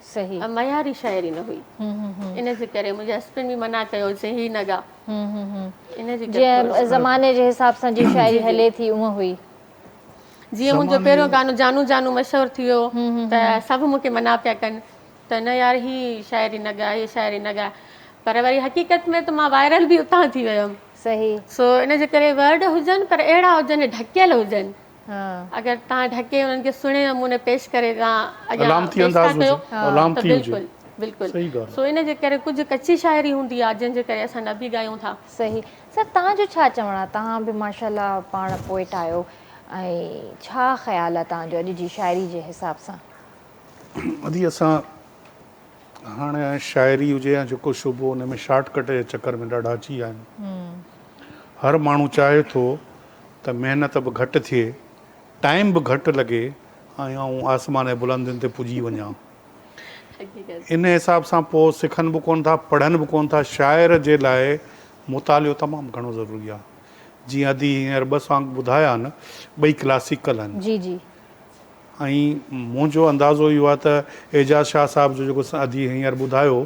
सही मयारी शाइरी न हुई इन जे करे मुंहिंजे हस्बैंड बि मना कयो चई ही न गा इन जे करे जीअं ज़माने जे हिसाब सां जी शाइरी हले थी उहा हुई जीअं मुंहिंजो पहिरियों गानो जानू जानू मशहूरु थी वियो त सभु मूंखे मना पिया कनि त न यार ही शाइरी न गा ही शाइरी न गा पर वरी हक़ीक़त में त मां वायरल बि उतां थी वियमि सही सो इन जे करे वर्ड हुजनि पर अहिड़ा हुजनि ढकियल हुजनि हाँ अगर तव्हां ढके उन्हनि खे सुहिणे नमूने पेश करे तव्हां अलामती पेश था अंदाज़ कयो हुजे, अलामती त हुजे। बिल्कुलु सही बिल्कुलु ॻाल्हि सो इन जे करे कुझु कची शाइरी हूंदी आहे जंहिंजे करे असां न बि ॻायूं था सही सर तव्हांजो छा चवणु आहे तव्हां बि माशाल्लाह पाण पोइट आहियो ऐं छा ख़्यालु आहे तव्हांजो अॼु जी शाइरी जे हिसाब सां अदी असां हाणे शाइरी हुजे या जेको शुबो हुन में शॉर्टकट जे चकर में ॾाढा अची विया आहिनि हर माण्हू चाहे थो त महिनत बि घटि थिए टाइम बि घटि लॻे ऐं आउं आसमान जे बुलंदियुनि ते पुॼी वञा हक़ीक़त इन हिसाब सां पोइ सिखनि बि कोन था पढ़नि बि कोन था शाइर जे लाइ मुतालियो तमामु घणो ज़रूरी आहे जीअं अदी हींअर ॿ सॉन्ग ॿुधाया आहिनि ॿई क्लासिकल आहिनि जी जी ऐं मुंहिंजो अंदाज़ो इहो आहे त एजाज़ शाह साहिब जो जेको अदी हींअर ॿुधायो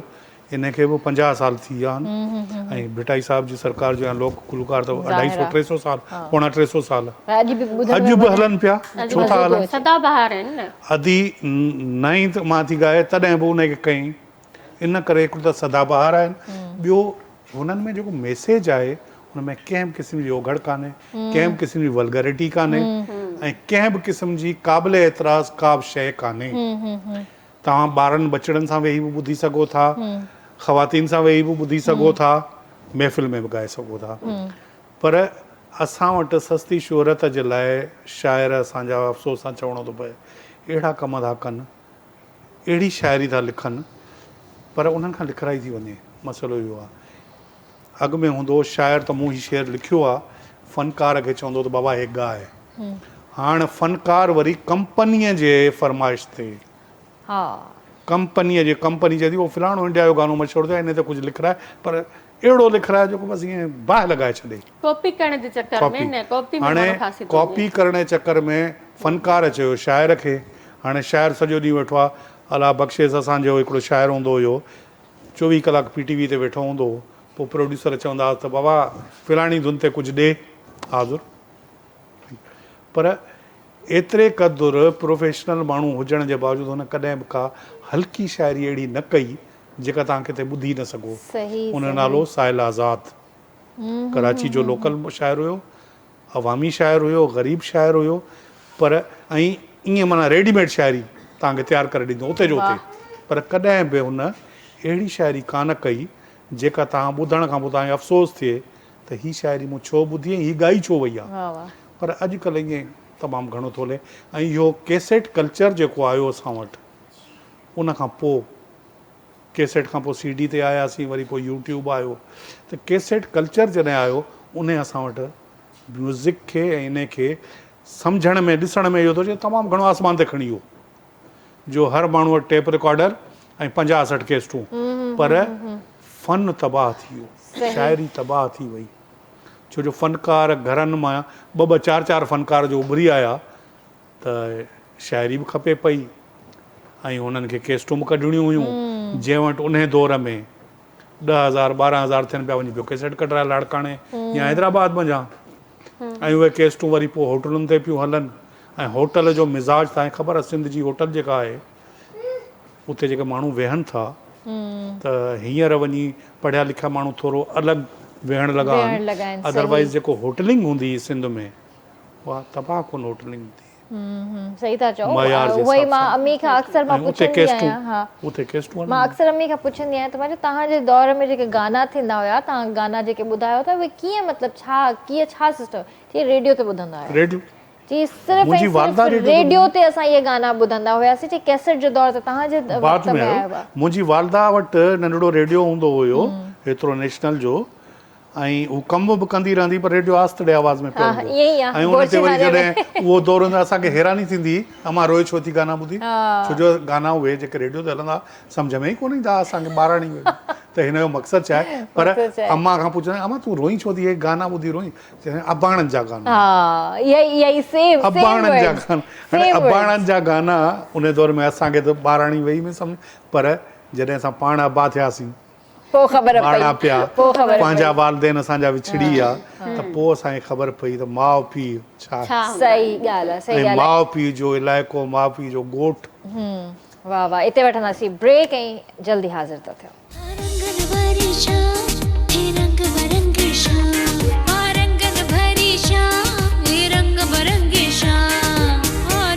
इनखे बि 50 साल थी विया आहिनि ऐं भिटाई साहिब जी सरकार जो लोक गुलकार त 250-300 साल पौणा 300 साल अॼु बि ॿुधण अॼु में बि हलनि पिया छो था हलनि सदाबहार आहिनि न अदी नई त मां थी ॻाए तॾहिं बि उनखे कई इन करे हिकिड़ो त सदाबहार आहिनि ॿियो हुननि में जेको मैसेज आहे हुन में कंहिं बि क़िस्म जी ओघड़ कान्हे कंहिं बि क़िस्म जी वल्गरिटी कान्हे ऐं कंहिं बि क़िस्म जी क़ाबिल एतिराज़ का बि शइ कान्हे तव्हां ॿारनि बचड़नि सां वेही बि ॿुधी सघो था ख़वातीन सां वेही बि ॿुधी सघो था महफ़िल में बि ॻाए सघो था पर असां वटि सस्ती शोहरत जे लाइ शाइर असांजा अफ़सोस सां चवणो थो पए अहिड़ा कम था कनि अहिड़ी शाइरी था लिखनि पर उन्हनि खां लिखराई थी वञे मसइलो इहो आहे अॻु में हूंदो शाइर त मूं ही शेर लिखियो आहे फ़नकार खे चवंदो त बाबा हे ॻाए, हाणे फ़नकार वरी कंपनीअ जे फरमाइश ते, हा कंपनी चए थी उहो फिलाणो इंडिया जो गानो मशहूरु थियो, इन ते कुझु लिखराए, पर अहिड़ो लिखराए जेको बसि ईअं बाहि लॻाए छॾे। कॉपी करण जे चक्कर में न, कॉपी में हाणे माण्हू फासी थो कॉपी करण जे चकर में फ़नकार चयो शाइर खे, हाणे शाइर सॼो ॾींहुं वेठो आहे, अला बख़्शेस असांजो हिकिड़ो शाइर हूंदो हुयो 24 कलाक PTV ते वेठो हूंदो हो, पोइ प्रोड्यूसर चवंदा हुआ त बाबा फिलाणी धुन ते कुझु ॾे हाज़ुर। पर एतिरे क़दुरु प्रोफेशनल माण्हू हुजण जे बावजूदि हुन कॾहिं बि का हल्की शाइरी अहिड़ी न कई जेका तव्हां किथे ॿुधी न सघो। सही हुन नालो साहिल आज़ाद, कराची जो लोकल शाइर हुयो, अवामी शाइर हुयो, ग़रीब शाइर हुयो, पर ऐं ईअं माना रेडीमेड शाइरी तव्हांखे तयारु करे ॾींदो उते जो उते, पर कॾहिं बि हुन अहिड़ी शाइरी कान कई जेका तव्हां ॿुधण खां पोइ तव्हांखे अफ़सोस थिए त हीअ शाइरी मूं छो ॿुधी ऐं हीअ ॻाई छो वई आहे। पर अॼुकल्ह ईअं तमामु घणो थो हले। ऐं इहो कैसेट कल्चर जेको आयो असां वटि, उन खां पोइ कैसेट खां पोइ CD ते आयासीं, वरी पोइ YouTube आयो, त कैसेट कल्चर जॾहिं आयो उन असां वटि म्यूज़िक खे ऐं इन खे सम्झण में ॾिसण में इहो थो अचे तमामु घणो आसमान ते खणी वियो, जो हर माण्हू वटि टेप रिकॉर्डर ऐं 50-60 कैसेटूं, पर फ़न तबाह थी वियो, शाइरी तबाह थी वई, छो जो फ़नकार घरनि मां 2-2 4-4 फ़नकार जो उभरी आया त शाइरी बि खपे पई ऐं हुननि खे कैसेटूं बि कढणियूं हुयूं, जंहिं वटि उन दौर में 10,000 12,000 थियनि पिया, वञी पियो कैसेट कढाए लाड़काणे या हैदराबाद वञा, ऐं उहे कैसेटूं वरी पोइ होटलुनि ते पियूं हलनि। ऐं होटल जो मिज़ाज तव्हांखे ख़बर आहे, सिंध जी होटल जेका आहे उते जेके माण्हू वेहनि था त हींअर वञी पढ़िया लिखिया माण्हू थोरो अलॻि वेहण लॻा आहिनि, अदरवाइज़ जेको होटलिंग हूंदी हुई सिंध में उहा तबाह कोन होटलिंग हूंदी। सही था चओ, मयार जे उहोई हिसाब मां सां। अम्मी खां अक्सर मां ऐं उते पुछंदी आहियां, कैसेटूं उते कैसेटूं मां अक्सर अम्मी खां पुछंदी आहियां त मां तव्हांजे दौर में जेके गाना थींदा हुया, तव्हां गाना जेके ॿुधायो था उहे कीअं, मतिलबु छा सिस्टम जी रेडियो ते ॿुधंदा हुया? रेडियो जी सिर्फ़ु मुंहिंजी वालदा रेडियो ते असां इहे गाना ॿुधंदा हुयासीं, जी कैसेट जो दौर त तव्हांजे बाद में आयो। मुंहिंजी वालदा वटि नंढिड़ो रेडियो हूंदो हुयो एतिरो नेशनल जो, ऐं हू कमु बि कंदी रहंदी पर रेडियो आस्ते आवाज़ में पियो हूंदो, ऐं उन ते वरी जॾहिं उहो दौर हूंदो असांखे हैरानी थींदी अमां रोए छो थी गाना ॿुधी, छो जो गाना उहे जेके रेडियो ते हलंदा सम्झ में ई कोन ईंदा असांखे ॿारणी में, त हिन जो मक़सदु छा आहे। पर अम्मा खां पुछंदा अम्मा तूं रोई छो थी, हे गाना ॿुधी रोई, चवंदा अबाणनि जा गाना, अबाणनि जा गाना। हाणे अबाणनि जा गाना उन दौर में असांखे त ॿारणी वेही में सम्झ, पर जॾहिं असां पाण अबा थियासीं, ॿारहं पिया, पंहिंजा वालदेन असांजा विछड़ी विया, त पोइ असांखे ख़बर पई त माउ पीउ छा, सही ॻाल्हि आहे, सही ॻाल्हि आहे। माउ पीउ जो इलाइक़ो, माउ पीउ जो ॻोठ। वाह वाह, हिते वठंदासीं ब्रेक ऐं जल्दी हाज़िर था थियूं। रंगन भरी शाम, हे रंग बरंगी शाम, रंगन भरी शाम, हे रंग बरंगी शाम,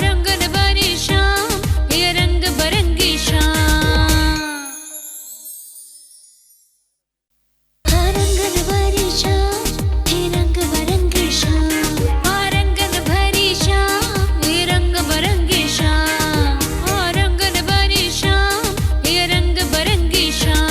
रंगन भरी शाम, हे रंग बरंगी शाम, रंगन भरी शाम, हे रंग बरंगी शाम, रंगन भरी शाम, हे रंग बरंगी शाम, रंगन भरी शाम, हे रंग बरंगी शाम।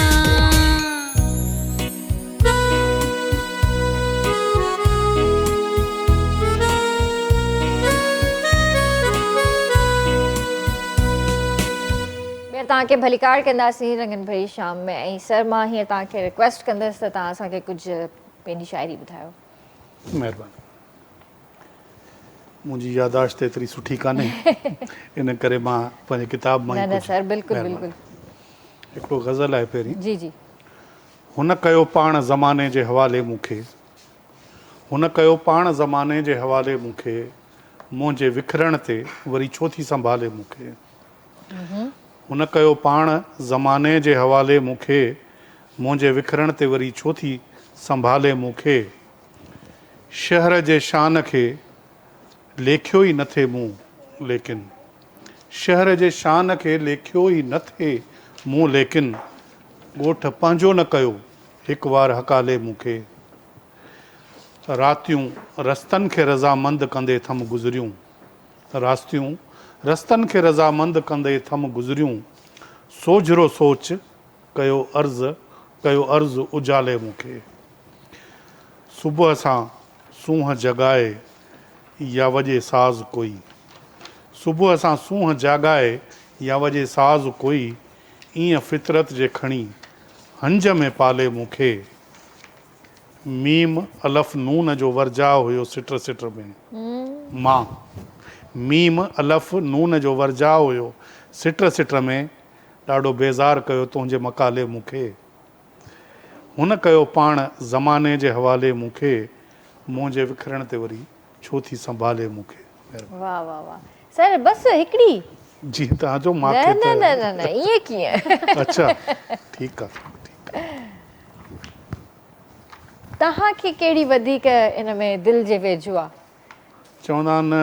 तव्हांखे भलीकार कंदासीं रंगन भरी शाम में, ऐं सर मां हीअं तव्हांखे रिक्वेस्ट कंदसि त तव्हां असांखे कुझु पंहिंजी शाइरी ॿुधायो। महिरबानी, मुंहिंजी यादाश्त एतिरी सुठी कान्हे इन करे मां पंहिंजे किताब मां न सर, बिल्कुलु बिल्कुलु। हिकिड़ो ग़ज़ल आहे पहिरीं, जी जी। हुन कयो पाण ज़माने जे हवाले मूंखे, हुन कयो पाण ज़माने जे हवाले मूंखे, मुंहिंजे विखरण ते वरी छो थी संभाले मूंखे, हुन कयो पाण ज़माने जे हवाले मूंखे, मुंहिंजे विखरण ते वरी छो थी संभाले मूंखे, शहर जे शान खे लेखियो ई न थे मूं लेकिन, शहर जे शान खे लेखियो ई न थे मूं लेकिन, ॻोठ पंहिंजो न कयो हिकु वार हकाले मूंखे, रातियूं रस्तनि खे रज़ामंद कंदे थम गुज़रियूं, रातियूं रस्तनि खे रज़ामंद कंदे थम गुज़रियूं, सोझरो सोच कयो अर्ज़ उजाले मूंखे, सुबुह सूंह जगाए या वॼे साज़ कोई, सुबुह सां सूंह जाॻाए या वॼे साज़ कोई, ईअं फितरत जे खणी हंज में पाले मूंखे। मीम अलफ़ नून जो वर्जा हुयो सिट सिट में, मां मीम अलफ़ नून जो वर्जा हुयो सिट सिट में, ॾाढो बेज़ार कयो तुंहिंजे मकाले मूंखे। हुन कयो पाण ज़माने जे हवाले मूंखे, मुंहिंजे विखरण ते वरी छो थी संभाले मूंखे। वाह वाह वाह सर, बस हिकिड़ी? जी तव्हांजो न मूंखे न न न न ईअं कीअं? अच्छा ठीकु आहे। तव्हांखे कहिड़ी वधीक इन में दिलि जे वेझो आहे? चवंदा आहिनि,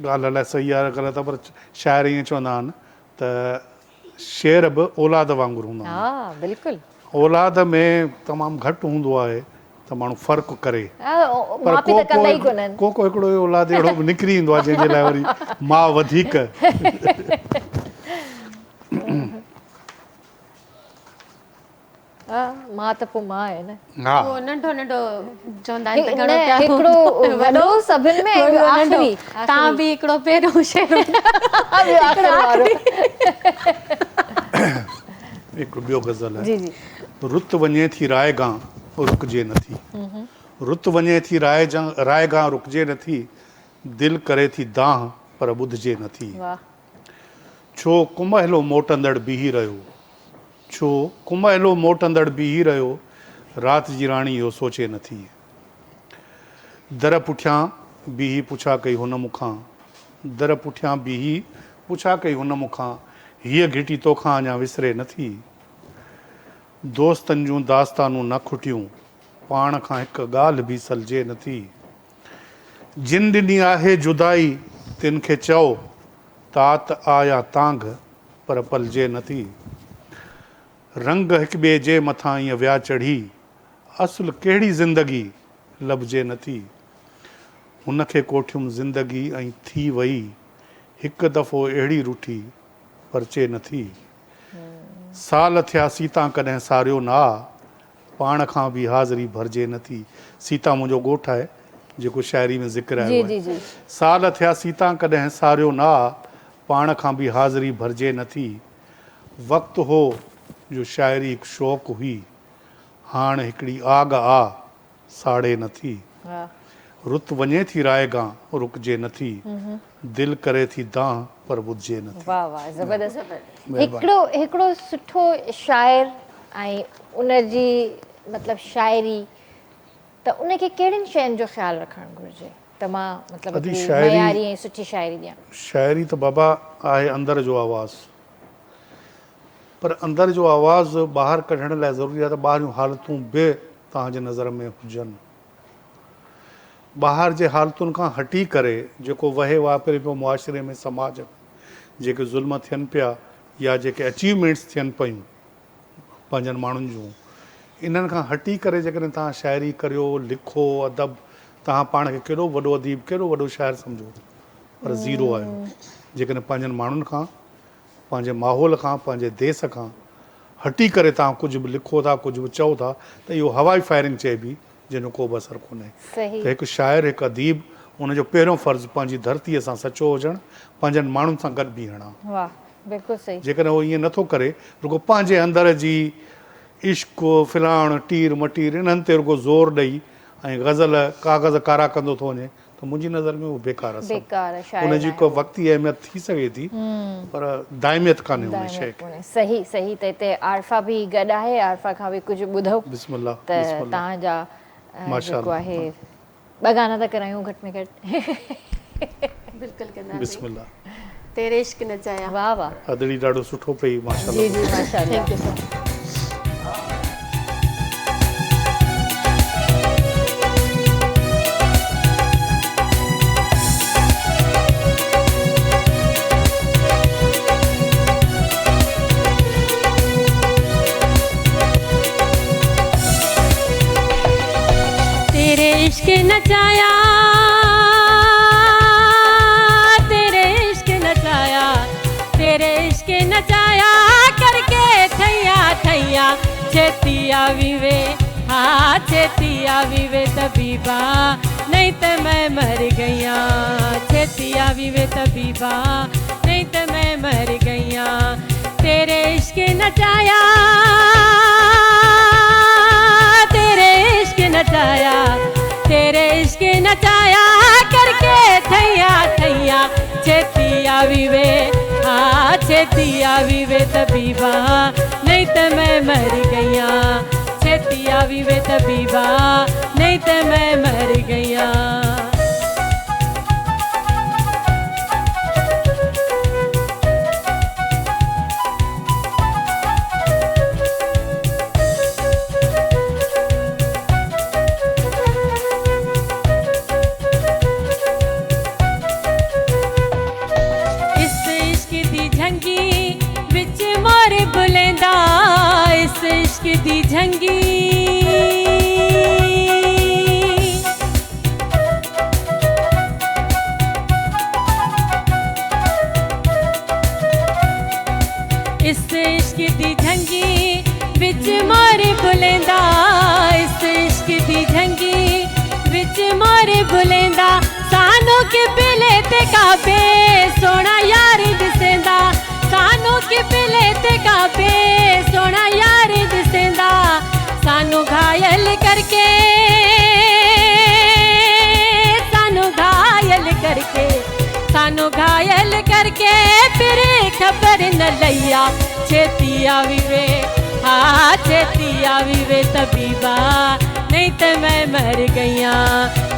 ॻाल्हि अलाए सही आहे ग़लति आहे, पर शाइर ईअं चवंदा आहिनि त शेर बि औलाद वांगुरु हूंदा आहिनि। हा बिल्कुलु। औलाद में तमामु घटि हूंदो आहे त माण्हू फ़र्क़ु करे, पर माउ पीउ त कंदा ई कोन्हनि। को हिकिड़ो औलाद अहिड़ो बि निकिरी ईंदो आहे जंहिंजे लाइ वरी मां वधीक। हा मां त पोइ मां आहे न। हा वो नंढो नंढो चवंदा आहिनि त न, घणो प्यार हिकिड़ो वॾो सभिनि में, वॾो आख़िरी नंढो। तव्हां बि हिकिड़ो पहिरियों शेर हिकिड़ो ॿियो गज़ल आहे। जी जी। रुत वञे थी रायगां रुकजे नथी, रुत वञे थी रायगां रुकजे नथी, दिलि करे थी दाह पर ॿुधजे नथी। वाह। छो कुंभहलो मोटंदड़ बीही रहियो, छो कुंभहलो मोटंदड़ बीही रहियो, राति जी राणी इहो सोचे नथी। दर पुठियां बीही पुछा कई हुन मूंखां, दर पुठियां बीही पुछा कई हुन मूंखां, हीअ घिटी तोखां अञा विसरे नथी। दोस्तनि जूं दास्तानूं न खुटियूं, पाण खां हिकु ॻाल्हि बि सलझे नथी। जिन ॾिनी आहे जुदाई तिन खे चओ, तात आया तांघ पर पलजे नथी। रंग हिक ॿिए जे मथां ईअं विया चढ़ी, असुल कहिड़ी ज़िंदगी लभजे नथी। हुनखे कोठियुमि ज़िंदगी ऐं थी वई, हिकु दफ़ो अहिड़ी रूठी परचे नथी। साल थिया सीता कॾहिं सारियो न आ, पाण खां बि हाज़िरी भरिजे नथी। सीता मुंहिंजो ॻोठु आहे जेको शाइरी में ज़िक्र जी आयो जी आहे। जी। साल थिया सीता कॾहिं सारियो न आ, पाण खां बि हाज़िरी भरिजे नथी। वक़्तु हो जो शाइरी हिकु शौक़ु हुई, हाणे हिकिड़ी आग आ साड़े नथी। वाह। रुत वञे थी रायगां रुकजे नथी, दिलि करे थी दाह पर ॿुधजे नथी। वाह वाह ज़बरदस्त। हिकिड़ो सुठो शाइर ऐं उनजी मतिलबु शाइरी, त उनखे कहिड़ियुनि शयुनि जो ख़्यालु रखणु घुरिजे त मां मतिलबु अदी हिकिड़ी शाइरी- मयारी ऐं सुठी शाइरी ॾियां? शाइरी त बाबा आहे अंदर जो आवाज़, पर अंदर जो आवाज़ ॿाहिरि कढण लाइ ज़रूरी आहे त ॿाहिरियूं हालतूं बि तव्हांजे नज़र में हुजनि। ॿाहिरि जे हालतुनि खां हटी करे जेको वहे वापिरे पियो मुआशिरे में, समाज में जेके ज़ुल्म थियनि पिया या जेके अचीवमेंट्स थियनि पियूं पंहिंजनि माण्हुनि जूं, इन्हनि खां हटी करे जेकॾहिं तव्हां शाइरी करियो, लिखो, अदब, तव्हां पाण खे केॾो वॾो अदीब, केॾो वॾो शाइर सम्झो, पर ज़ीरो आहियो। जेकॾहिं पंहिंजनि माण्हुनि खां, पंहिंजे माहौल खां, पंहिंजे देश खां हटी करे तव्हां कुझु बि लिखो था, कुझु बि चओ था, त इहो हवाई फायरिंग चइबी, जंहिंजो को बि असरु कोन्हे। सही। त हिकु शाइर, हिकु अदीब, उनजो पहिरियों फ़र्ज़ु पंहिंजी धरतीअ सां सचो हुजणु, पंहिंजनि माण्हुनि सां गॾु बीहणु आहे। वाह बिल्कुलु सही। जेकॾहिं उहो ईअं नथो करे, रुगो पंहिंजे अंदर जी इश्क, फिलाण, टीर मटीर इन्हनि ते रुगो ज़ोर ॾेई ऐं गज़ल काग़ज़ कारा कंदो थो वञे, त मुंहिंजी नज़र में उहो बेकार आहे। बेकार आहे, शाइर उनजी को वक़्ती अहमियत थी सघे थी, पर दाइमियत कान्हे उन शइ खे। सही सही। त हिते आरफा बि गॾु आहे, आरफा खां बि कुझु ॿुधो बिस्मिल्लाह, त तव्हांजा माशाअल्लाह। जेको आहे ॿ गाना था करायूं घटि में घटि। बिल्कुलु कंदासीं। बिस्मिल्लाह। तेरे इश्क नचाया। वाह वाह। अदड़ी ॾाढो सुठो पई, माशाअल्लाह। जी जी माशाअल्लाह। Thank you sir. तेरे इश्क नचाया, तेरे इश्क नचाया, तेरे इश्क नचाया करके थैया थैया छेतिया विवे हाँ छेती आवी वे तबीबा नहीं तो मैं मर गईया। छेती आवी वे तबीबा नहीं तो मैं मर गईया। तेरे इश्क नचाया, तेरे इश्क नचाया, तेरे इश्क नचाया करके थैया थैया। छेती आवी वे, हाँ छेती आवी वे तबीबा नहीं तो मैं मर गईया। छेती आवी वे तबीबा नहीं तो मैं मर गईया। इस इश्क दी झंगी विच मोर बुलेंदा, इस इश्क दी झंगी इस इश्क दी झंगी विच मोर बुलेंदा, इस इश्क दी झंगी विच मोर बुलेंदा। सानू के पिले ते काबे सोना यार दिसेंदा, सानू के पिले ते काबे सोना यार दिसेंदा। सानू घायल करके, सानू घायल करके, सानू घायल करके फिर खबर न लैया। छेती आवी वे, हाँ छेती आवी वे तबीबा नहीं तो मैं मर गईया।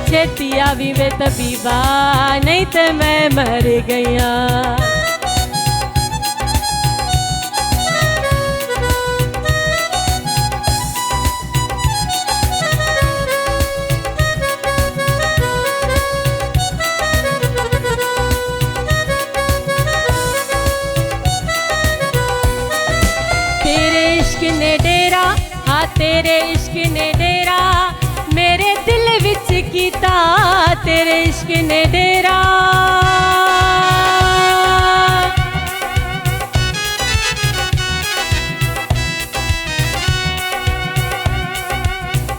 छेती आवी वे तबीबा नहीं तो मैं मर गईया। तेरे इश्क ने डेरा, हाँ तेरे इश्क ने डेरा मेरे दिल विच कीता। तेरे इश्क ने डेरा,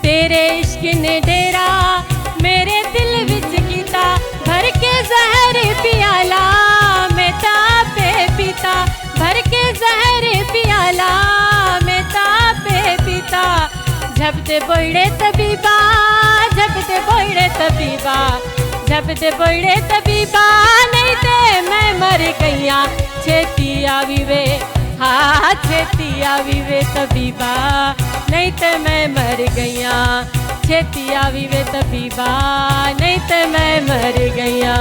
तेरे इश्क ने डेरा मेरे दिल विच कीता। भर के जहर पियाला मैं तापे पीता, भर के जहर पियाला मैं तापे पीता। झपते बोइड़े तबीबा, झपते बोइड़े तबीबा, झपते बोइड़े तबीबा नहीं ते मैं मर गईया। छेती आवी वे, हाँ छेती आवी वे तबीबा नहीं तो मैं मर गईया। छेती आवी वे तबीबा नहीं तो मैं मर गईया।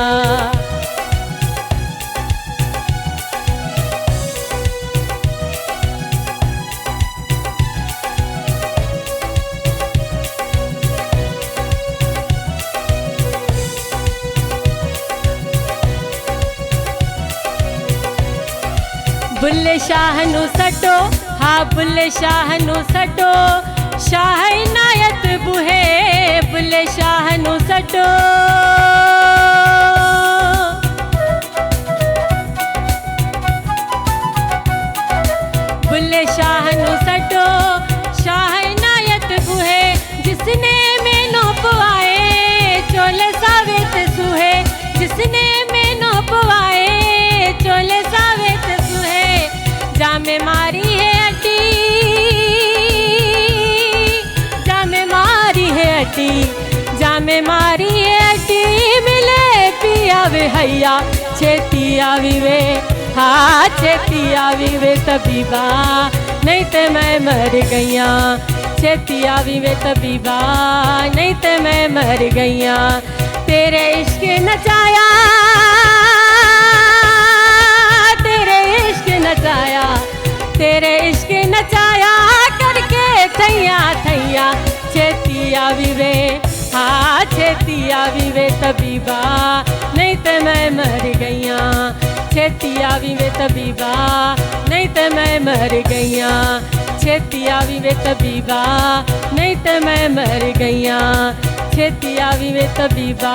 बुल्ले शाह नू सटो, हाँ बुल्ले शाह नू सटो, शाह इनायत बुहे बुल्ले शाह नू सटो। बुल्ले शाह नू सटो, शाह इनायत बुहे जिसने मैनू पवाए चोले सावेत सुहे, जिसने मैनू पवाए चोले सावेत सुहे। जामे मारी है अड्डी, जामे मारी है अड्डी, जामे मारी है अड्डी मिले पिया वे हैया। छेती आवी वे, हाँ छेती आवी वे तबीबा नहीं तो मैं मर गईया। छेती आवी वे तबीबा नहीं तो मैं मर गईया। तेरे इश्क नचाया, तेरे इश्क नचाया, तेरे इश्क नचाया करके थैया थैया। छेती आवी वे, हाँ छेती आवी वे तबीबा नहीं तो मैं मर गईया। छेती आवी वे तबीबा नहीं तो मैं मर गईया। छेती आवी वे तबीबा नहीं तो मैं मर गईया। छेती आवी वे तबीबा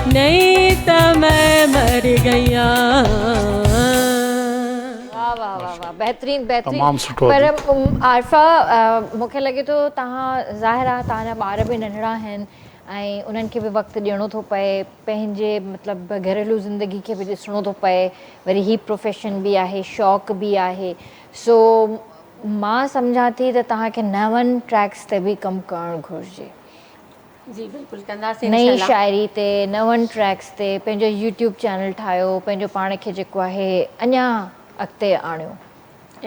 नहीं तो मैं मर गईया। वाह वाह वाह वाह बहितरीन बहितरीन तमामु सुठो पर आरफा मूंखे लॻे थो तव्हां ज़ाहिर आहे तव्हांजा ॿार बि नंढड़ा आहिनि ऐं उन्हनि खे बि वक़्तु ॾियणो थो पए पंहिंजे मतिलबु घरेलू ज़िंदगी खे बि ॾिसणो थो पए वरी ही प्रोफेशन बि आहे शौक़ु बि आहे सो मां सम्झां थी त तव्हांखे नवनि ट्रैक्स ते बि कमु करणु घुरिजे जी बिल्कुलु कंदासीं नई इंशाल्लाह। शाइरी ते नवनि ट्रैक्स ते पंहिंजो यूट्यूब चैनल ठाहियो पंहिंजो पाण खे जेको आहे अञा अॻिते आणियो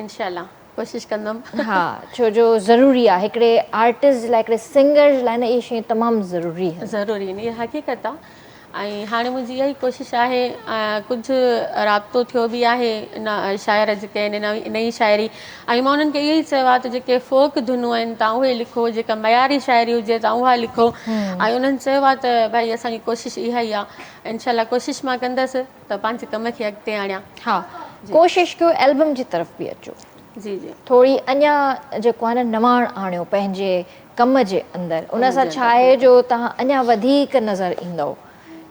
इंशाल्लाह कोशिशि कंदमि। हा छो जो ज़रूरी आहे हिकिड़े आर्टिस्ट जे लाइ हिकिड़े सिंगर जे लाइ न इहे शयूं तमामु ज़रूरी आहिनि ज़रूरी आहिनि इहा हक़ीक़त आहे ऐं हाणे मुंहिंजी इहा ई कोशिशि आहे कुझु राब्तो थियो बि आहे न शाइर जेके आहिनि नई शाइरी ऐं मां उन्हनि खे इहो ई चयो आहे त जेके फोक धुनूं आहिनि तव्हां उहे लिखो जेका मयारी शाइरी हुजे तव्हां उहा लिखो ऐं उन्हनि चयो आहे त भई असांजी कोशिशि इहा ई आहे इनशाला कोशिशि मां कंदसि त पंहिंजे कम खे अॻिते आणियां। हा कोशिशि कयो एल्बम जी तरफ़ बि अचो जी जी थोरी अञा जेको आहे न नवाण आणियो पंहिंजे कम जे अंदरि उन सां छा आहे जो तव्हां अञा वधीक नज़र ईंदव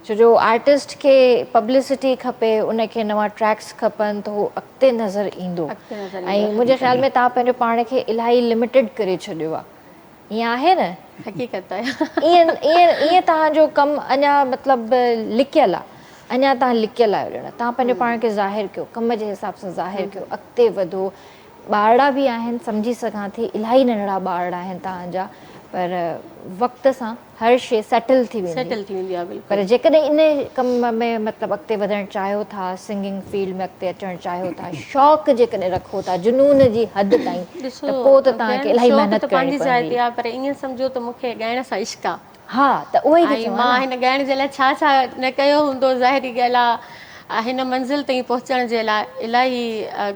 छो जो आर्टिस्ट खे पब्लिसिटी खपे उनखे नवां ट्रैक्स खपनि त उहो अॻिते नज़र ईंदो ऐं मुंहिंजे ख़्याल में तव्हां पंहिंजो पाण खे इलाही लिमिटेड करे छॾियो आहे ईअं आहे न हक़ीक़त आहे ईअं ईअं ईअं तव्हांजो कमु अञा मतिलबु लिकियलु आहे अञा तव्हां लिकियलु आहियो ॼण तव्हां पंहिंजो पाण खे ज़ाहिर कयो कम जे हिसाब सां ज़ाहिर कयो अॻिते वधो ॿारड़ा बि आहिनि सम्झी सघां थी इलाही नंढड़ा ॿारड़ा आहिनि तव्हांजा पर वक़्त सां हर शइ सेटल थी वेंदी सेटल थी वेंदी आहे बिल्कुलु। पर जेकॾहिं इन कम में मतिलबु अॻिते वधणु चाहियो था सिंगिंग फील्ड में अॻिते अचणु चाहियो था शौक़ु जेकॾहिं रखो था जुनून जी हद ताईं त पोइ त तव्हांखे इलाही महिनत करणी पवंदी आहे पर ईअं सम्झो त मूंखे ॻाइण सां इश्क़ आहे हा त उहो ई ऐं मां हिन ॻाइण जे लाइ छा छा न कयो हूंदो ज़ाहिरी ॻाल्हि आहे हिन मंज़िल ताईं पहुचण जे लाइ इलाही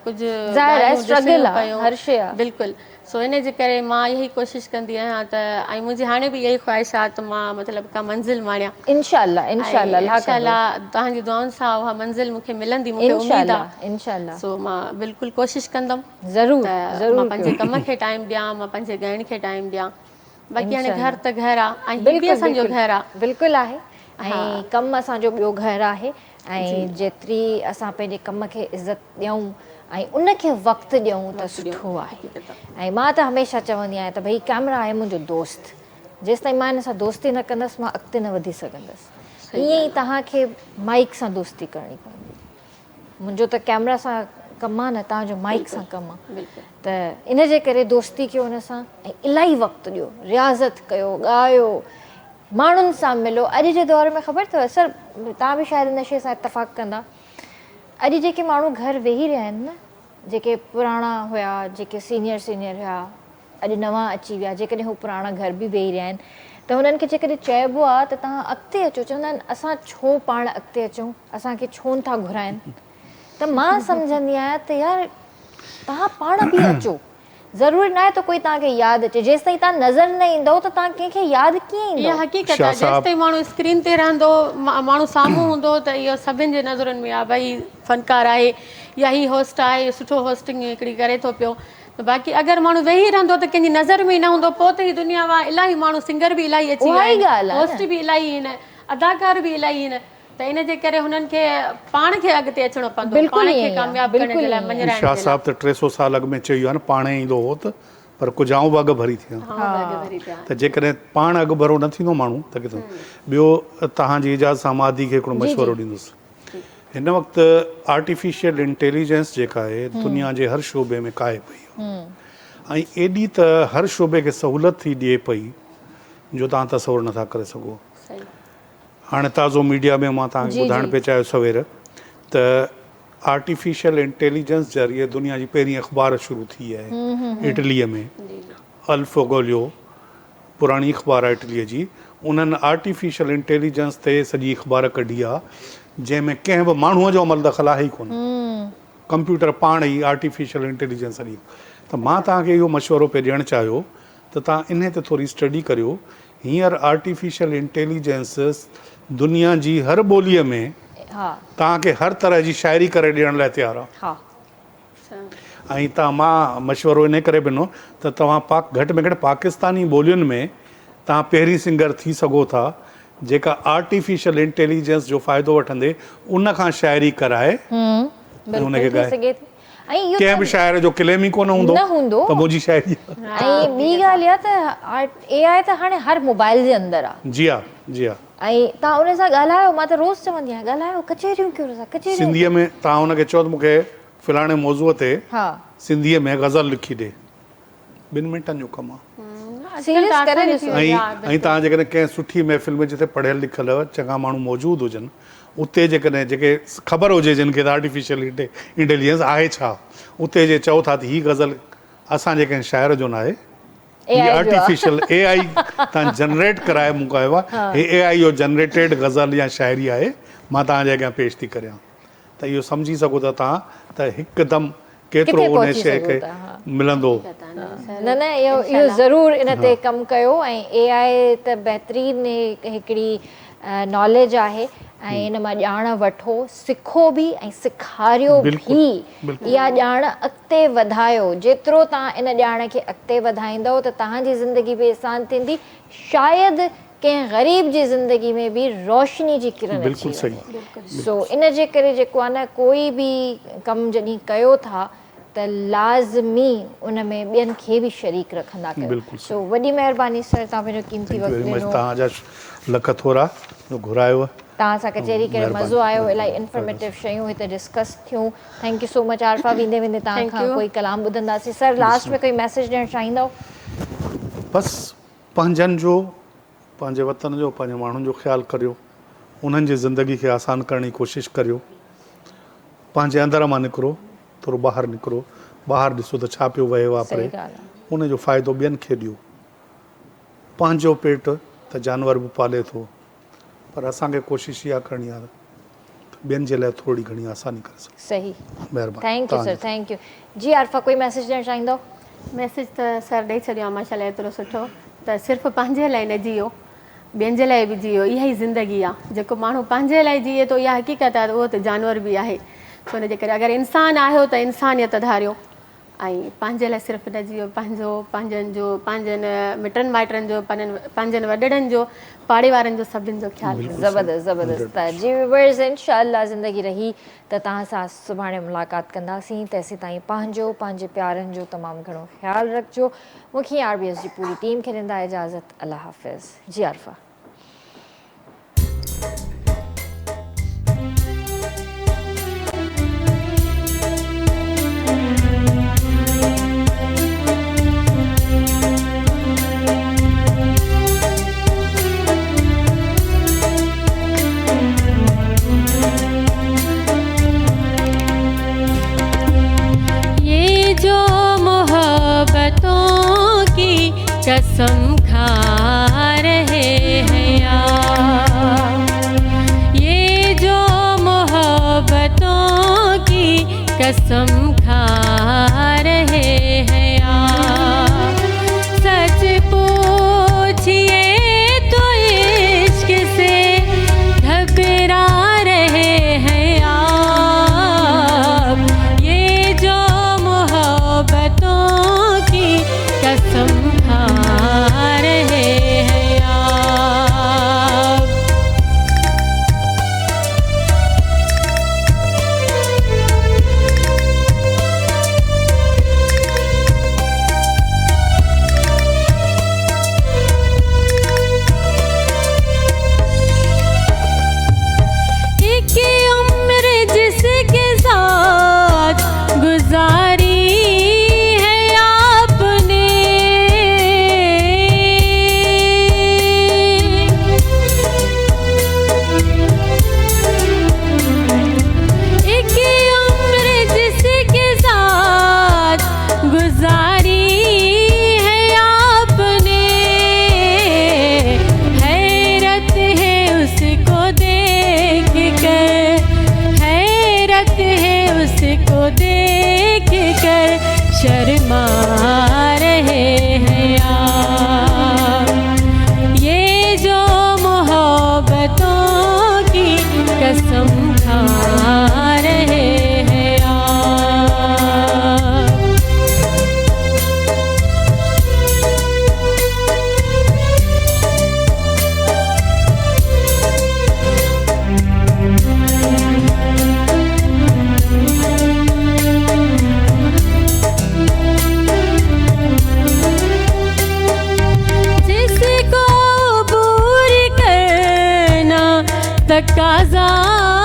कुझु हर शइ आहे बिल्कुलु सो इन जे करे मां इहा ई कोशिशि कंदी आहियां त ऐं मुंहिंजी हाणे बि इहा ई ख़्वाहिश आहे त मां मतिलबु का मंज़िल माणियां इंशाल्लाह तव्हांजी दुआउनि सां उहा मंज़िल मूंखे मिलंदी मूंखे उमेद आहे इंशाल्लाह सो मां बिल्कुलु कोशिशि कंदमि ज़रूरु त मां पंहिंजे कम खे टाइम ॾियां मां पंहिंजे ॻाइण खे टाइम ॾियां बाक़ी हाणे घर त घर आहे ऐं हीउ बि असांजो घर आहे बिल्कुलु आहे ऐं कमु असांजो ॿियो घर आहे ऐं जेतिरी असां पंहिंजे कम खे इज़त ॾियूं ऐं उनखे वक़्तु ॾियूं त सुठो आहे ऐं मां त हमेशह चवंदी आहियां त भई कैमरा आहे मुंहिंजो दोस्त जेसिताईं मां हिन सां दोस्ती न कंदसि मां अॻिते न वधी सघंदसि ईअं ई तव्हांखे माइक सां दोस्ती करणी पवंदी मुंहिंजो त कैमरा सां कमु आहे न तव्हांजो माइक सां कमु आहे त इन जे करे दोस्ती कयो हुन सां ऐं इलाही वक़्तु ॾियो रियाज़त कयो ॻायो माण्हुनि सां मिलो अॼु जे दौर में ख़बर अथव सर तव्हां बि शायदि इन शइ सां इतफ़ाक़ कंदा अॼु जेके माण्हू घर वेही रहिया आहिनि न जेके पुराणा हुया जेके सीनियर हुया अॼु नवां अची विया जेकॾहिं हू पुराणा घर बि वेही रहिया आहिनि त हुननि खे जेकॾहिं चइबो आहे त तव्हां अॻिते अचो चवंदा आहिनि असां छो पाण अॻिते अचूं असांखे छो नथा घुराइनि त मां सम्झंदी आहियां त यार तव्हां पाण बि अचो ज़रूरी न आहे त कोई तव्हांखे यादि अचे जेसि ताईं तव्हां नज़र न ईंदव त तव्हां कंहिंखे यादि कीअं ईंदो इहा हक़ीक़त आहे जेसि ताईं माण्हू स्क्रीन ते रहंदो माण्हू साम्हूं हूंदो त इहो सभिनि जे नज़रुनि में आहे भई फनकार आहे या ही होस्ट आहे सुठो होस्टिंग हिकिड़ी करे थो पियो त बाक़ी अगरि माण्हू वेही रहंदो त कंहिंजी नज़र में ई न हूंदो पोइ त ही दुनिया वारा इलाही माण्हू सिंगर बि इलाही अची विया आहिनि होस्ट बि इलाही आहिनि अदाकार बि इलाही आहिनि त इन जे करे हुननि खे पाण खे अॻिते अचणो पवंदो पाण खे कामयाबु करण जे लाइ मञराइण शाह साहब त 300 साल अॻु में चयो आहे न पाण ईंदो हो त पर कुझु आऊं अॻु भरी थिया त जेकॾहिं पाण अॻु भरो न थींदो माण्हू त किथां ॿियो तव्हांजी इजाज़त सां मां आदि खे हिकिड़ो मशवरो ॾींदुसि हिन वक़्तु आर्टिफिशियल इंटेलिजेंस जेका आहे दुनिया जे हर शोबे में काए पई ऐं एॾी त हर शोबे खे सहूलियत थी ॾिए पई जो तव्हां तसवुरु नथा करे सघो हाणे ताज़ो मीडिया में मां तव्हांखे ॿुधाइण पियो चाहियो सवेर त आर्टिफिशियल इंटेलिजेंस ज़रिए दुनिया जी पहिरीं अख़बार शुरू थी आहे इटलीअ में अल्फोगोलियो पुराणी अख़बार आहे इटलीअ जी उन्हनि आर्टिफिशियल इंटेलिजेंस ते सॼी अख़बार कढी आहे जंहिंमें कंहिं बि माण्हूअ जो अमल दख़ल आहे ई कोन कंप्यूटर पाण ई आर्टिफिशियल इंटेलिजेंस हली त मां तव्हांखे इहो मशवरो पियो ॾियणु चाहियो त तव्हां इन ते थोरी स्टडी करियो हींअर आर्टिफिशियल इंटेलिजेंस दुनिया जी हर ॿोलीअ में तव्हांखे हर तरह जी शाइरी करे ॾियण लाइ तयारु आहे ऐं तव्हां मां मशवरो इन करे ॾिनो त तव्हां घटि में घटि पाकिस्तानी ॿोलियुनि में तव्हां पहिरीं सिंगर थी सघो था जेका आर्टिफिशियल इंटेलिजेंस जो फ़ाइदो वठंदे उन खां शाइरी कराए उनखे ॻाए ऐं इहो कंहिं बि शाइर जो क्लेम ई कोन हूंदो न हूंदो। त मुंहिंजी शाइरी आहे। ऐं ॿी ॻाल्हि इहा त AI त हाणे हर मोबाइल जे अंदरि आहे। जी हा, जी हा। ऐं तव्हां उन सां ॻाल्हायो, मां त रोज़ चवंदी आहियां ॻाल्हायो, कचहरियूं कयो था, कचहरियूं। सिंधीअ में तव्हां हुनखे चओ त मूंखे फलाणे मौज़ूअ ते हा सिंधीअ में ग़ज़ल लिखी ॾे, 2 मिंटनि जो कमु आहे। सीरियस करे ॾिसो। ऐं तव्हां जेकॾहिं कंहिं सुठी महफ़िल में जिते पढ़ियल लिखियल चङा माण्हू मौजूदु हुजनि, उते जेकॾहिं जेके ख़बर हुजे जिन खे त आर्टिफिशियल इंटेलिजेंस आहे छा, उते जे चओ था त हीअ ग़ज़ल असांजे कंहिं शाइर जो न आहे, हीअ आर्टिफिशियल AI तव्हां जनरेट कराए मूं कयो आहे, हे AI जो जनरेटेड ग़ज़ल या शाइरी आहे, मां तव्हांजे अॻियां पेश थी करियां। त इहो सम्झी सघो था तव्हां त हिकदमि केतिरो उन शइ खे मिलंदो। न न इहो ज़रूरु इन ते कमु कयो। ऐं AI त बहितरीनु हिकिड़ी नॉलेज आहे, ऐं इन मां ॼाण वठो, सिखो बि ऐं सेखारियो बि। इहा ॼाण अॻिते वधायो, जेतिरो तव्हां इन ॼाण खे अॻिते वधाईंदव त तव्हांजी ज़िंदगी बि आसान थींदी, शायदि कंहिं ग़रीब जी ज़िंदगी में बि रोशनी जी किरण अची वञे। सो इन जे करे जेको आहे न, कोई बि कमु जॾहिं कयो था त लाज़मी उन में ॿियनि खे बि शरीक रखंदा कयो। सो वॾी महिरबानी सर, तव्हां पंहिंजो कीमती वक़्तु ॾिनो। तव्हांजा लख थोरा घुरायो। तव्हां सां कचहरी करे मज़ो आयो, इलाही इंफॉर्मेटिव शयूं हिते डिस्कस थियूं। Thank you so much Arfa. वेंदे वेंदे तव्हां खां कोई कलाम ॿुधंदासीं। सर लास्ट में कोई मैसेज ॾियणु चाहींदव? बसि पंहिंजनि जो, पंहिंजे वतन जो, पंहिंजे माण्हुनि जो ख़्यालु करियो, उन्हनि जी ज़िंदगी खे आसान करण जी कोशिशि करियो। पंहिंजे अंदर मां निकिरो, थोरो ॿाहिरि निकिरो, ॿाहिरि ॾिसो त छा पियो वहे वापरे, उनजो फ़ाइदो ॿियनि खे ॾियो। पंहिंजो पेट त जानवर बि पाले थो, पर असांखे कोशिशि इहा करणी आहे ॿियनि जे लाइ थोरी घणी आसानी करे सघूं। सही, महिरबानी। Thank you sir, thank you. जी आरफा, कोई मैसेज ॾियणु चाहींदव? मैसेज त सर ॾेई छॾियो आहे माशाल्लाह एतिरो सुठो, त सिर्फ़ु पंहिंजे लाइ न जियो, ॿियनि जे लाइ बि जियो। इहा ई ज़िंदगी आहे। जेको माण्हू पंहिंजे लाइ जीए थो, इहा हक़ीक़त आहे, उहो त जानवर बि आहे। छो हुनजे करे अगरि इंसानु आहियो त इंसानियत धारियो, ऐं पंहिंजे लाइ सिर्फ़ु न जियो, पंहिंजो, पंहिंजनि जो, पंहिंजनि मिटनि माइटनि जो, पंहिंजनि वॾड़नि जो, पाड़े वारनि जो, सभिनि जो ख़्यालु। ज़बरदस्त ज़बरदस्त। त जी व्यूअर्स, इंशाअल्लाह ज़िंदगी रही त तव्हां सां सुभाणे मुलाक़ात कंदासीं। तेसीं ताईं पंहिंजो, पंहिंजे प्यारनि जो तमामु घणो ख़्यालु रखिजो। मूंखे RBS जी पूरी टीम खे ॾींदा इजाज़त। अल्लाह हाफ़िज़। जी आरफा। कसम खा रहे हैं यार, ये जो मोहब्बतों की कसम खा रहे हैं यार। सच पूछिए तो इश्क से घबरा रहे हैं आप, ये जो मोहब्बतों की कसम शर्मा रहे हैं यार, ये जो मोहब्बतों की कसम खा रहे हैं यार। तकाज़ा